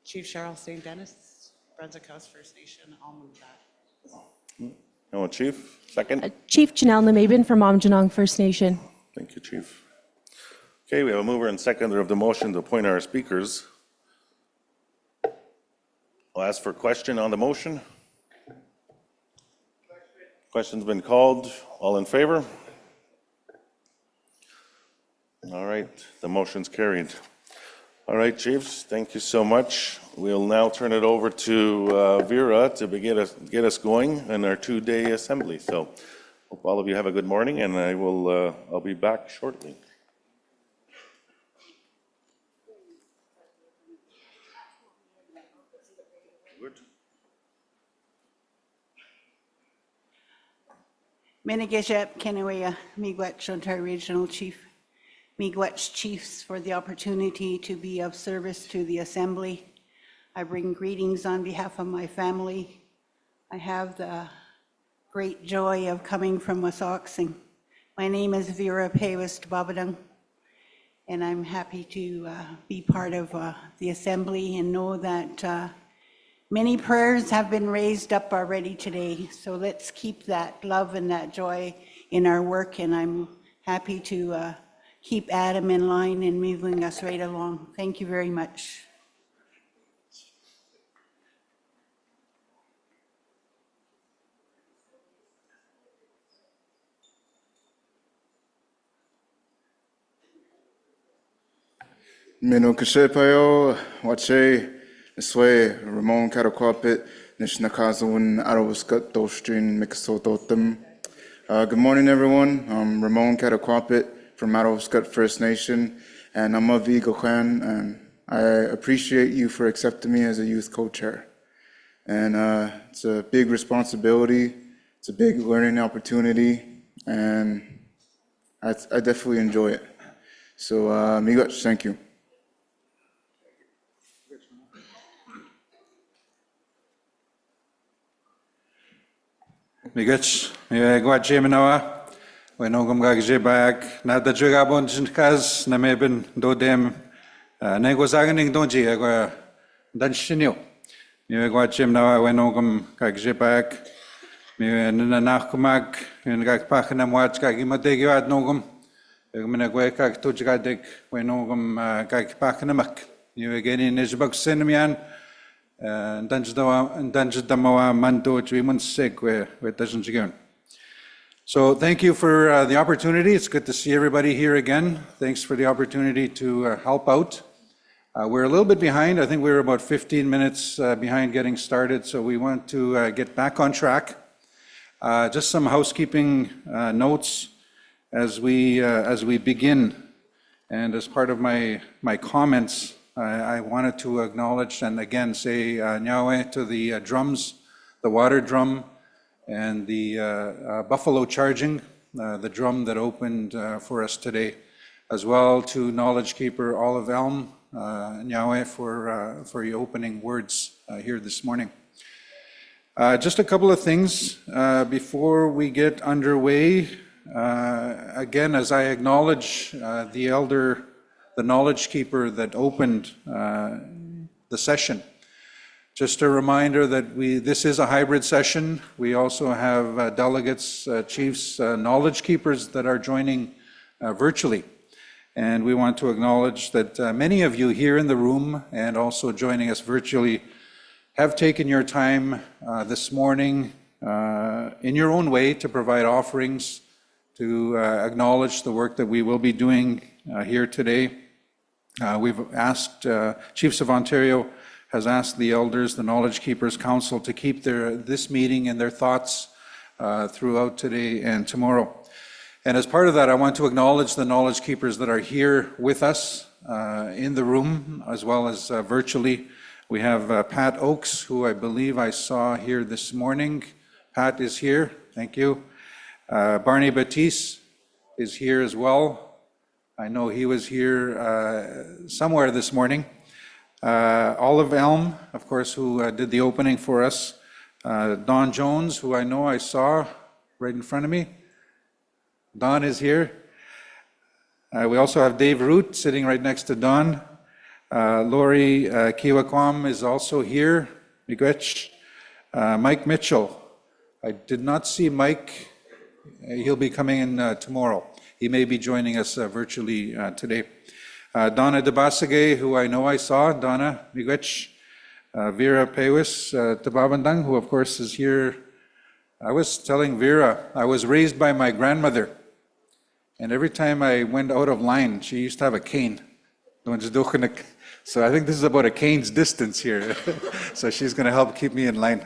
Cheryl St. Dennis, Brunswick House First Nation, I'll move that. No, Chief, second. Chief Janelle Namaben from Aamjiwnaang First Nation. Thank you, Chief. Okay, we have a mover and seconder of the motion to appoint our speakers. I'll ask for a question on the motion. Question's been called. All in favor? All right, the motion's carried. All right, Chiefs, thank you so much. We'll now turn it over to Vera to get us going in our 2-day assembly. So hope all of you have a good morning, and I'll be back shortly. Miigwech, Kinawea, Miigwech, Ontario Regional Chief. Miigwech Chiefs for the opportunity to be of service to the Assembly. I bring greetings on behalf of my family. I have the great joy of coming from Wasauksing. My name is Vera Paywas Babadang, and I'm happy to be part of the Assembly and know that many prayers have been raised up already today. So let's keep that love and that joy in our work, and I'm happy to keep Adam in line and moving us right along. Thank you very much. Mino Kashepayo, Wache, Sway, Ramon Karakwapit, Nishnakazawin, Arawaskat, Dostrin, Mikasototem. Good morning, everyone. I'm Ramon Karakwapit from Arawaskat First Nation, and I'm a Vigokwan, and I appreciate you for accepting me as a youth co-chair. And it's a big responsibility, it's a big learning opportunity, and I definitely enjoy it. So, Miigwech, thank you. Miigwech, Miigwech Manawa, Wenogum Gagjebayak, Nada Jugabon Jinkaz, Nameben Dodem, Negozaganing Donji, Agua Danshinio. Miigwech Manawa, Wenogum Gagjebayak, Mianachkumag, and Gagpachanamwatch Gagimadegad Nogum, Minagwekak Tujgadek, Wenogum Gagpachanamak. You again in Isbuk Sinamian. So thank you for the opportunity. It's good to see everybody here again. Thanks for the opportunity to help out. We're a little bit behind. I think we were about 15 minutes behind getting started, so we want to get back on track. Just some housekeeping notes as we begin, and as part of my comments. I wanted to acknowledge and again say Nyawe to the drums, the water drum, and the buffalo charging, the drum that opened for us today, as well to Knowledge Keeper Olive Elm, Nyawe for your opening words here this morning. Just a couple of things before we get underway. Again, as I acknowledge the elder, the knowledge keeper that opened the session, just a reminder that this is a hybrid session. We also have delegates, chiefs, knowledge keepers that are joining virtually. And we want to acknowledge that many of you here in the room and also joining us virtually have taken your time this morning in your own way to provide offerings, to acknowledge the work that we will be doing here today. We've asked, Chiefs of Ontario has asked the elders, the Knowledge Keepers Council, to keep this meeting in their thoughts throughout today and tomorrow. And as part of that, I want to acknowledge the knowledge keepers that are here with us in the room, as well as virtually. We have Pat Oakes, who I believe I saw here this morning. Pat is here, thank you. Barney Batiste is here as well. I know he was here somewhere this morning. Olive Elm, of course, who did the opening for us. Don Jones, who I know I saw right in front of me. Don is here. We also have Dave Root sitting right next to Don. Lori Kiwakwam is also here. Miigwech. Mike Mitchell. I did not see Mike. He'll be coming in tomorrow. He may be joining us virtually today. Donna Debasage, who I know I saw. Donna, miigwech. Vera Pewis Tababandang, who of course is here. I was telling Vera, I was raised by my grandmother. And every time I went out of line, she used to have a cane. So I think this is about a cane's distance here. So she's going to help keep me in line.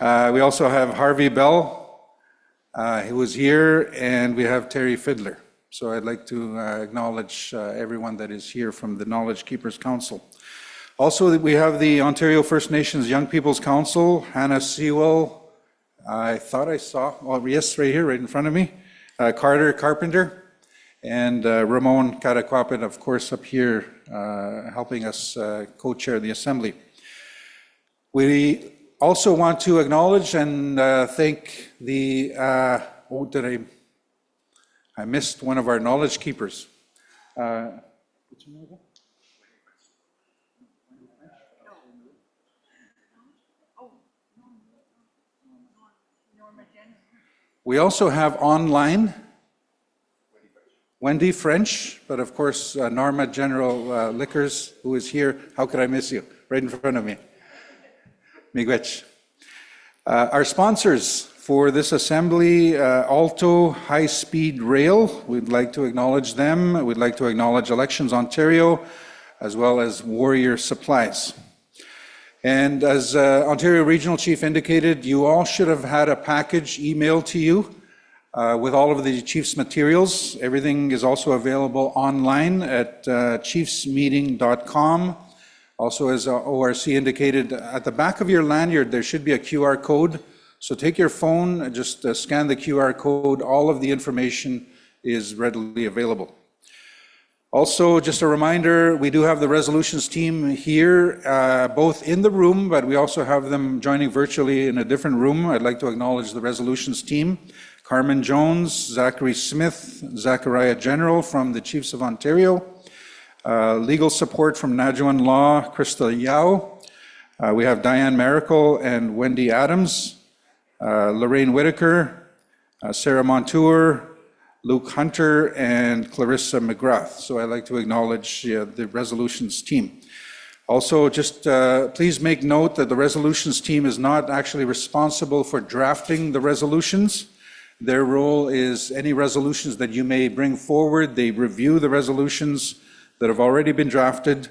We also have Harvey Bell, who was here, and we have Terry Fiddler. So I'd like to acknowledge everyone that is here from the Knowledge Keepers Council. Also, we have the Ontario First Nations Young People's Council, Hannah Sewell. I thought I saw, oh yes, right here, right in front of me. Carter Carpenter, and Ramon Cataquapit, of course, up here helping us co-chair the Assembly. We also want to acknowledge and thank the, I missed one of our knowledge keepers. We also have online Wendy French, but of course Norma General Liquors, who is here. How could I miss you? Right in front of me. Miigwech. Our sponsors for this assembly, Alto High Speed Rail, we'd like to acknowledge them. We'd like to acknowledge Elections Ontario, as well as Warrior Supplies. And as Ontario Regional Chief indicated, you all should have had a package emailed to you with all of the Chief's materials. Everything is also available online at chiefsmeeting.com. Also, as ORC indicated, at the back of your lanyard, there should be a QR code. So take your phone, just scan the QR code. All of the information is readily available. Also, just a reminder, we do have the resolutions team here, both in the room, but we also have them joining virtually in a different room. I'd like to acknowledge the resolutions team. Carmen Jones, Zachary Smith, Zachariah General from the Chiefs of Ontario. Legal support from Najuan Law, Krista Yao. We have Diane Miracle and Wendy Adams. Lorraine Whitaker, Sarah Montour, Luke Hunter, and Clarissa McGrath. So I'd like to acknowledge the resolutions team. Also, just please make note that the resolutions team is not actually responsible for drafting the resolutions. Their role is any resolutions that you may bring forward. They review the resolutions that have already been drafted,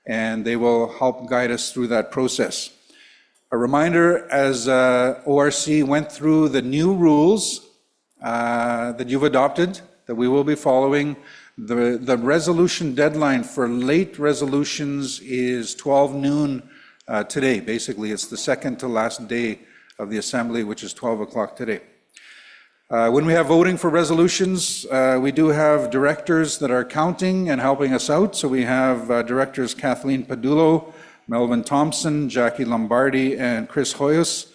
and they will help guide us through that process. A reminder, as ORC went through the new rules that you've adopted, that we will be following. The resolution deadline for late resolutions is 12 noon today. Basically, it's the second to last day of the Assembly, which is 12 o'clock today. When we have voting for resolutions, we do have directors that are counting and helping us out. So we have directors Kathleen Padullo, Melvin Thompson, Jackie Lombardi, and Chris Hoyos.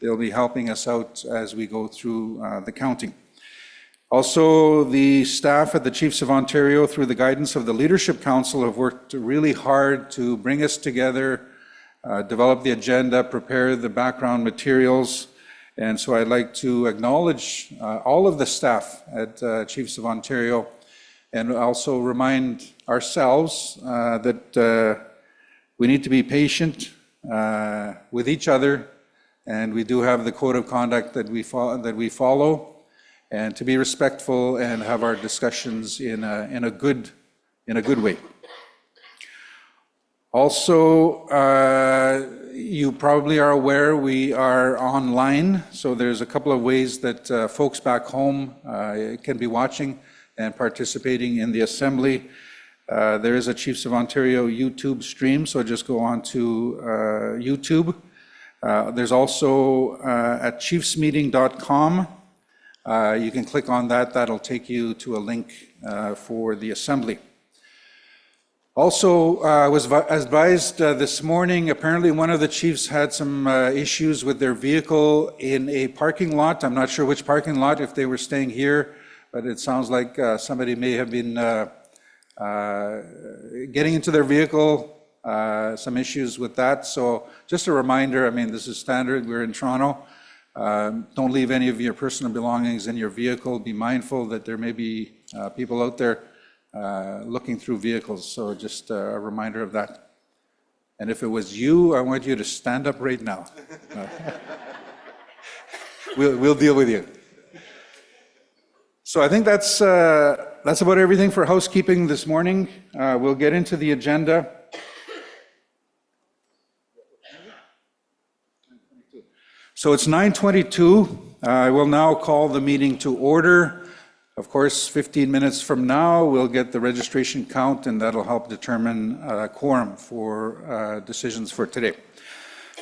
They'll be helping us out as we go through the counting. Also, the staff at the Chiefs of Ontario, through the guidance of the Leadership Council, have worked really hard to bring us together, develop the agenda, prepare the background materials. And so I'd like to acknowledge all of the staff at Chiefs of Ontario, and also remind ourselves that we need to be patient with each other, and we do have the code of conduct that we follow, and to be respectful and have our discussions in a good way. Also, you probably are aware we are online, so there's a couple of ways that folks back home can be watching and participating in the assembly. There is a Chiefs of Ontario YouTube stream, so just go on to YouTube. There's also at chiefsmeeting.com. You can click on that. That'll take you to a link for the assembly. Also, I was advised this morning, apparently one of the chiefs had some issues with their vehicle in a parking lot. I'm not sure which parking lot, if they were staying here, but it sounds like somebody may have been getting into their vehicle, some issues with that. So just a reminder, I mean, this is standard. We're in Toronto. Don't leave any of your personal belongings in your vehicle. Be mindful that there may be people out there looking through vehicles. So just a reminder of that. And if it was you, I want you to stand up right now. We'll deal with you. So I think that's about everything for housekeeping this morning. We'll get into the agenda. So it's 9:22. I will now call the meeting to order. Of course, 15 minutes from now, we'll get the registration count, and that'll help determine quorum for decisions for today.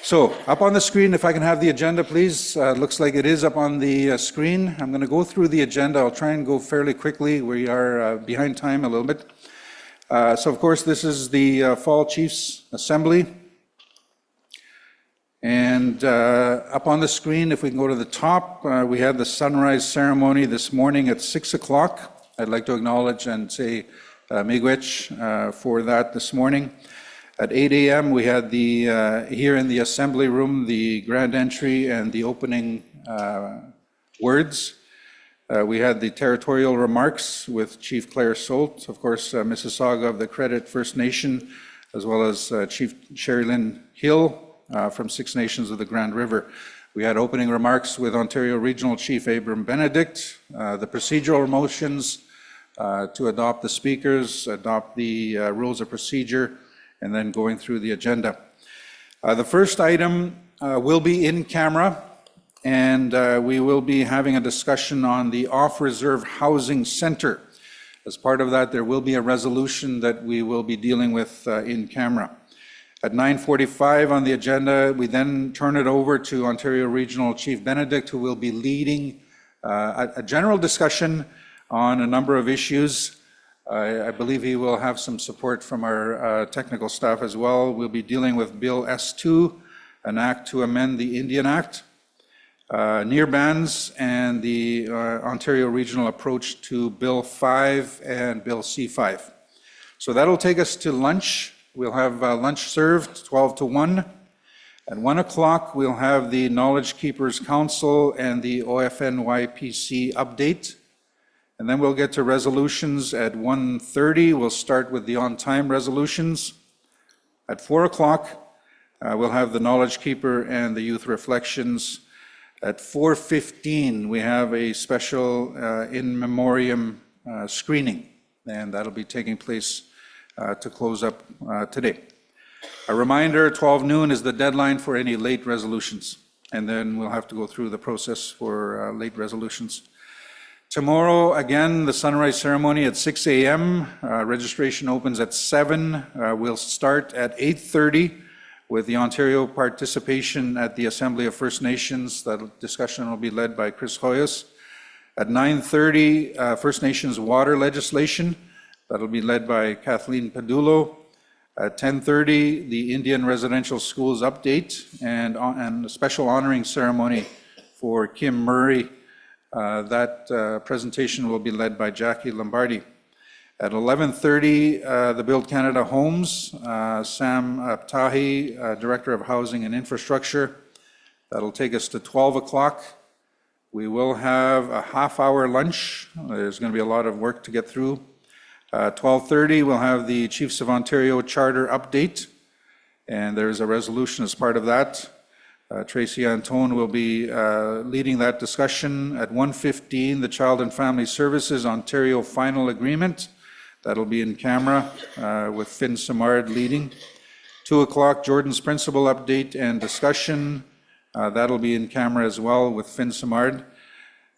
So up on the screen, if I can have the agenda, please. Looks like it is up on the screen. I'm going to go through the agenda. I'll try and go fairly quickly. We are behind time a little bit. So, of course, this is the Fall Chiefs Assembly. And up on the screen, if we can go to the top, we had the sunrise ceremony this morning at 6 o'clock. I'd like to acknowledge and say miigwech for that this morning. At 8 a.m., we had here in the assembly room, the grand entry and the opening words. We had the territorial remarks with Chief Claire Soult, of course, Mississauga of the Credit First Nation, as well as Chief Sherry Lynn Hill from Six Nations of the Grand River. We had opening remarks with Ontario Regional Chief Abram Benedict, the procedural motions to adopt the speakers, adopt the rules of procedure, and then going through the agenda. The first item will be in camera, and we will be having a discussion on the Off-Reserve Housing Center. As part of that, there will be a resolution that we will be dealing with in camera. At 9:45 on the agenda, we then turn it over to Ontario Regional Chief Benedict, who will be leading a general discussion on a number of issues. I believe he will have some support from our technical staff as well. We'll be dealing with Bill S2, an act to amend the Indian Act, near bans, and the Ontario Regional approach to Bill 5 and Bill C5. So that'll take us to lunch. We'll have lunch served 12 to 1. At 1 o'clock, we'll have the Knowledge Keepers Council and the OFNYPC update. And then we'll get to resolutions at 1:30. We'll start with the on-time resolutions. At 4 o'clock, we'll have the Knowledge Keeper and the Youth Reflections. At 4:15, we have a special in memoriam screening, and that'll be taking place to close up today. A reminder, 12 noon is the deadline for any late resolutions, and then we'll have to go through the process for late resolutions. Tomorrow, again, the sunrise ceremony at 6 a.m. Registration opens at 7. We'll start at 8:30 with the Ontario participation at the Assembly of First Nations. That discussion will be led by Chris Hoyos. At 9:30, First Nations water legislation. That'll be led by Kathleen Padulo. At 10:30, the Indian Residential Schools update and a special honoring ceremony for Kim Murray. That presentation will be led by Jackie Lombardi. At 11:30, the Build Canada Homes, Sam Abtahi, Director of Housing and Infrastructure. That'll take us to 12 o'clock. We will have a half-hour lunch. There's going to be a lot of work to get through. 12:30, we'll have the Chiefs of Ontario Charter update, and there's a resolution as part of that. Tracy Antone will be leading that discussion. At 1:15, the Child and Family Services Ontario Final Agreement. That'll be in camera with Finn Simard leading. 2 o'clock, Jordan's Principal update and discussion. That'll be in camera as well with Finn Simard.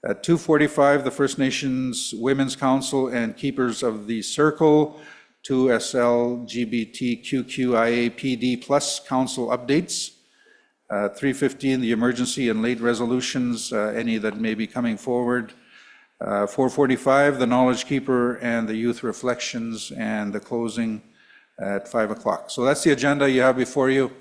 At 2:45, the First Nations Women's Council and Keepers of the Circle, 2SL GBTQQIAPD Plus Council updates. 3:15, the emergency and late resolutions, any that may be coming forward. 4:45, the Knowledge Keeper and the Youth Reflections, and the closing at 5 o'clock. So that's the agenda you have before you.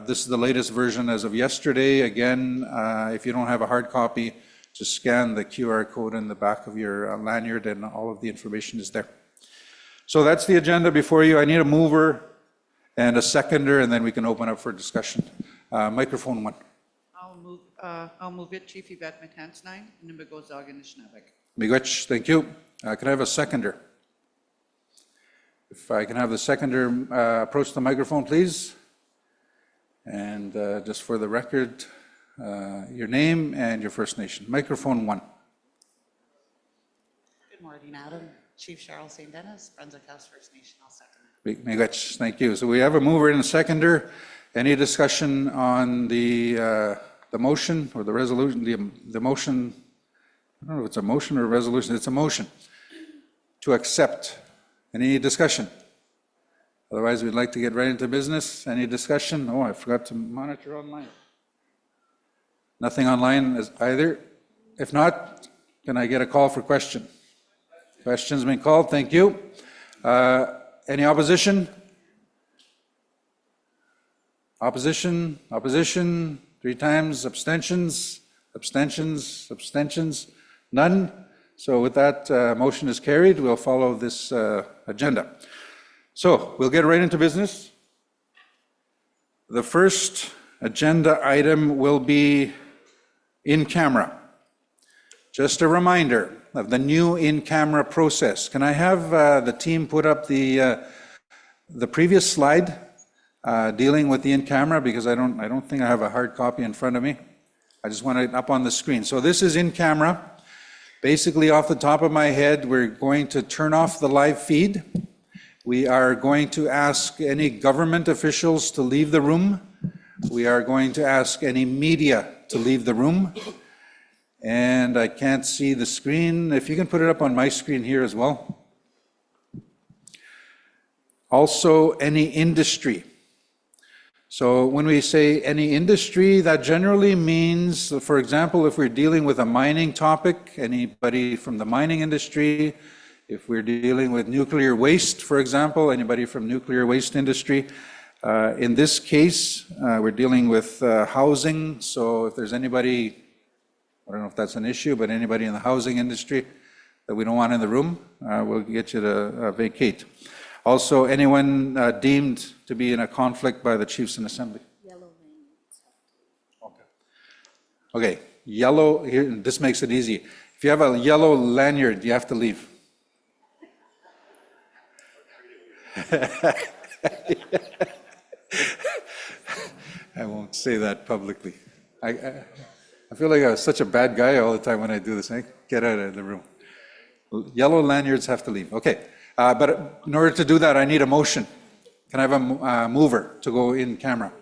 This is the latest version as of yesterday. Again, if you don't have a hard copy, just scan the QR code in the back of your lanyard and all of the information is there. So that's the agenda before you. I need a mover and a seconder, and then we can open up for discussion. Microphone one. I'll move it. Chief Yvette McHansnine, Nimbagozog and Nishnabek. Miigwech, thank you. Can I have a seconder? If I can have the seconder approach the microphone, please. And just for the record, your name and your First Nation. Microphone one. Good morning, Adam. Chief Cheryl St. Dennis, Brunswick House First Nation. I'll second it. Miigwech, thank you. So we have a mover and a seconder. Any discussion on the motion or the resolution, the motion? I don't know if it's a motion or a resolution. It's a motion to accept. Any discussion? Otherwise, we'd like to get right into business. Any discussion? Oh, I forgot to monitor online. Nothing online either. If not, can I get a call for question? Questions been called. Thank you. Any opposition? Opposition? Opposition? 3 times. Abstentions? Abstentions? Abstentions? None? So with that, motion is carried. We'll follow this agenda. So we'll get right into business. The first agenda item will be in camera. Just a reminder of the new in-camera process. Can I have the team put up the previous slide dealing with the in-camera, because I don't think I have a hard copy in front of me. I just want it up on the screen. So this is in camera. Basically, off the top of my head, we're going to turn off the live feed. We are going to ask any government officials to leave the room. We are going to ask any media to leave the room. And I can't see the screen. If you can put it up on my screen here as well. Also, any industry. So when we say any industry, that generally means, for example, if we're dealing with a mining topic, anybody from the mining industry. If we're dealing with nuclear waste, for example, anybody from nuclear waste industry. In this case, we're dealing with housing. So if there's anybody, I don't know if that's an issue, but anybody in the housing industry that we don't want in the room, we'll get you to vacate. Also, anyone deemed to be in a conflict by the Chiefs in Assembly. Yellow lanyards. Okay, yellow, here, this makes it easy. If you have a yellow lanyard, you have to leave. I won't say that publicly. I feel like I'm such a bad guy all the time when I do this. Get out of the room. Yellow lanyards have to leave. Okay, but in order to do that, I need a motion. Can I have a mover to go in camera?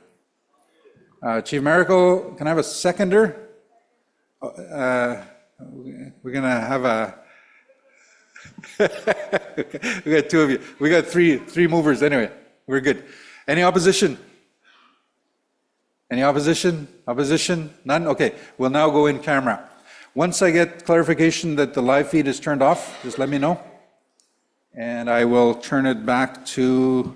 Chief Miracle, can I have a seconder? We're going to have a... We got 2 of you. We got three movers anyway. We're good. Any opposition? Any opposition? Opposition? None? Okay. We'll now go in camera. Once I get clarification that the live feed is turned off, just let me know. And I will turn it back to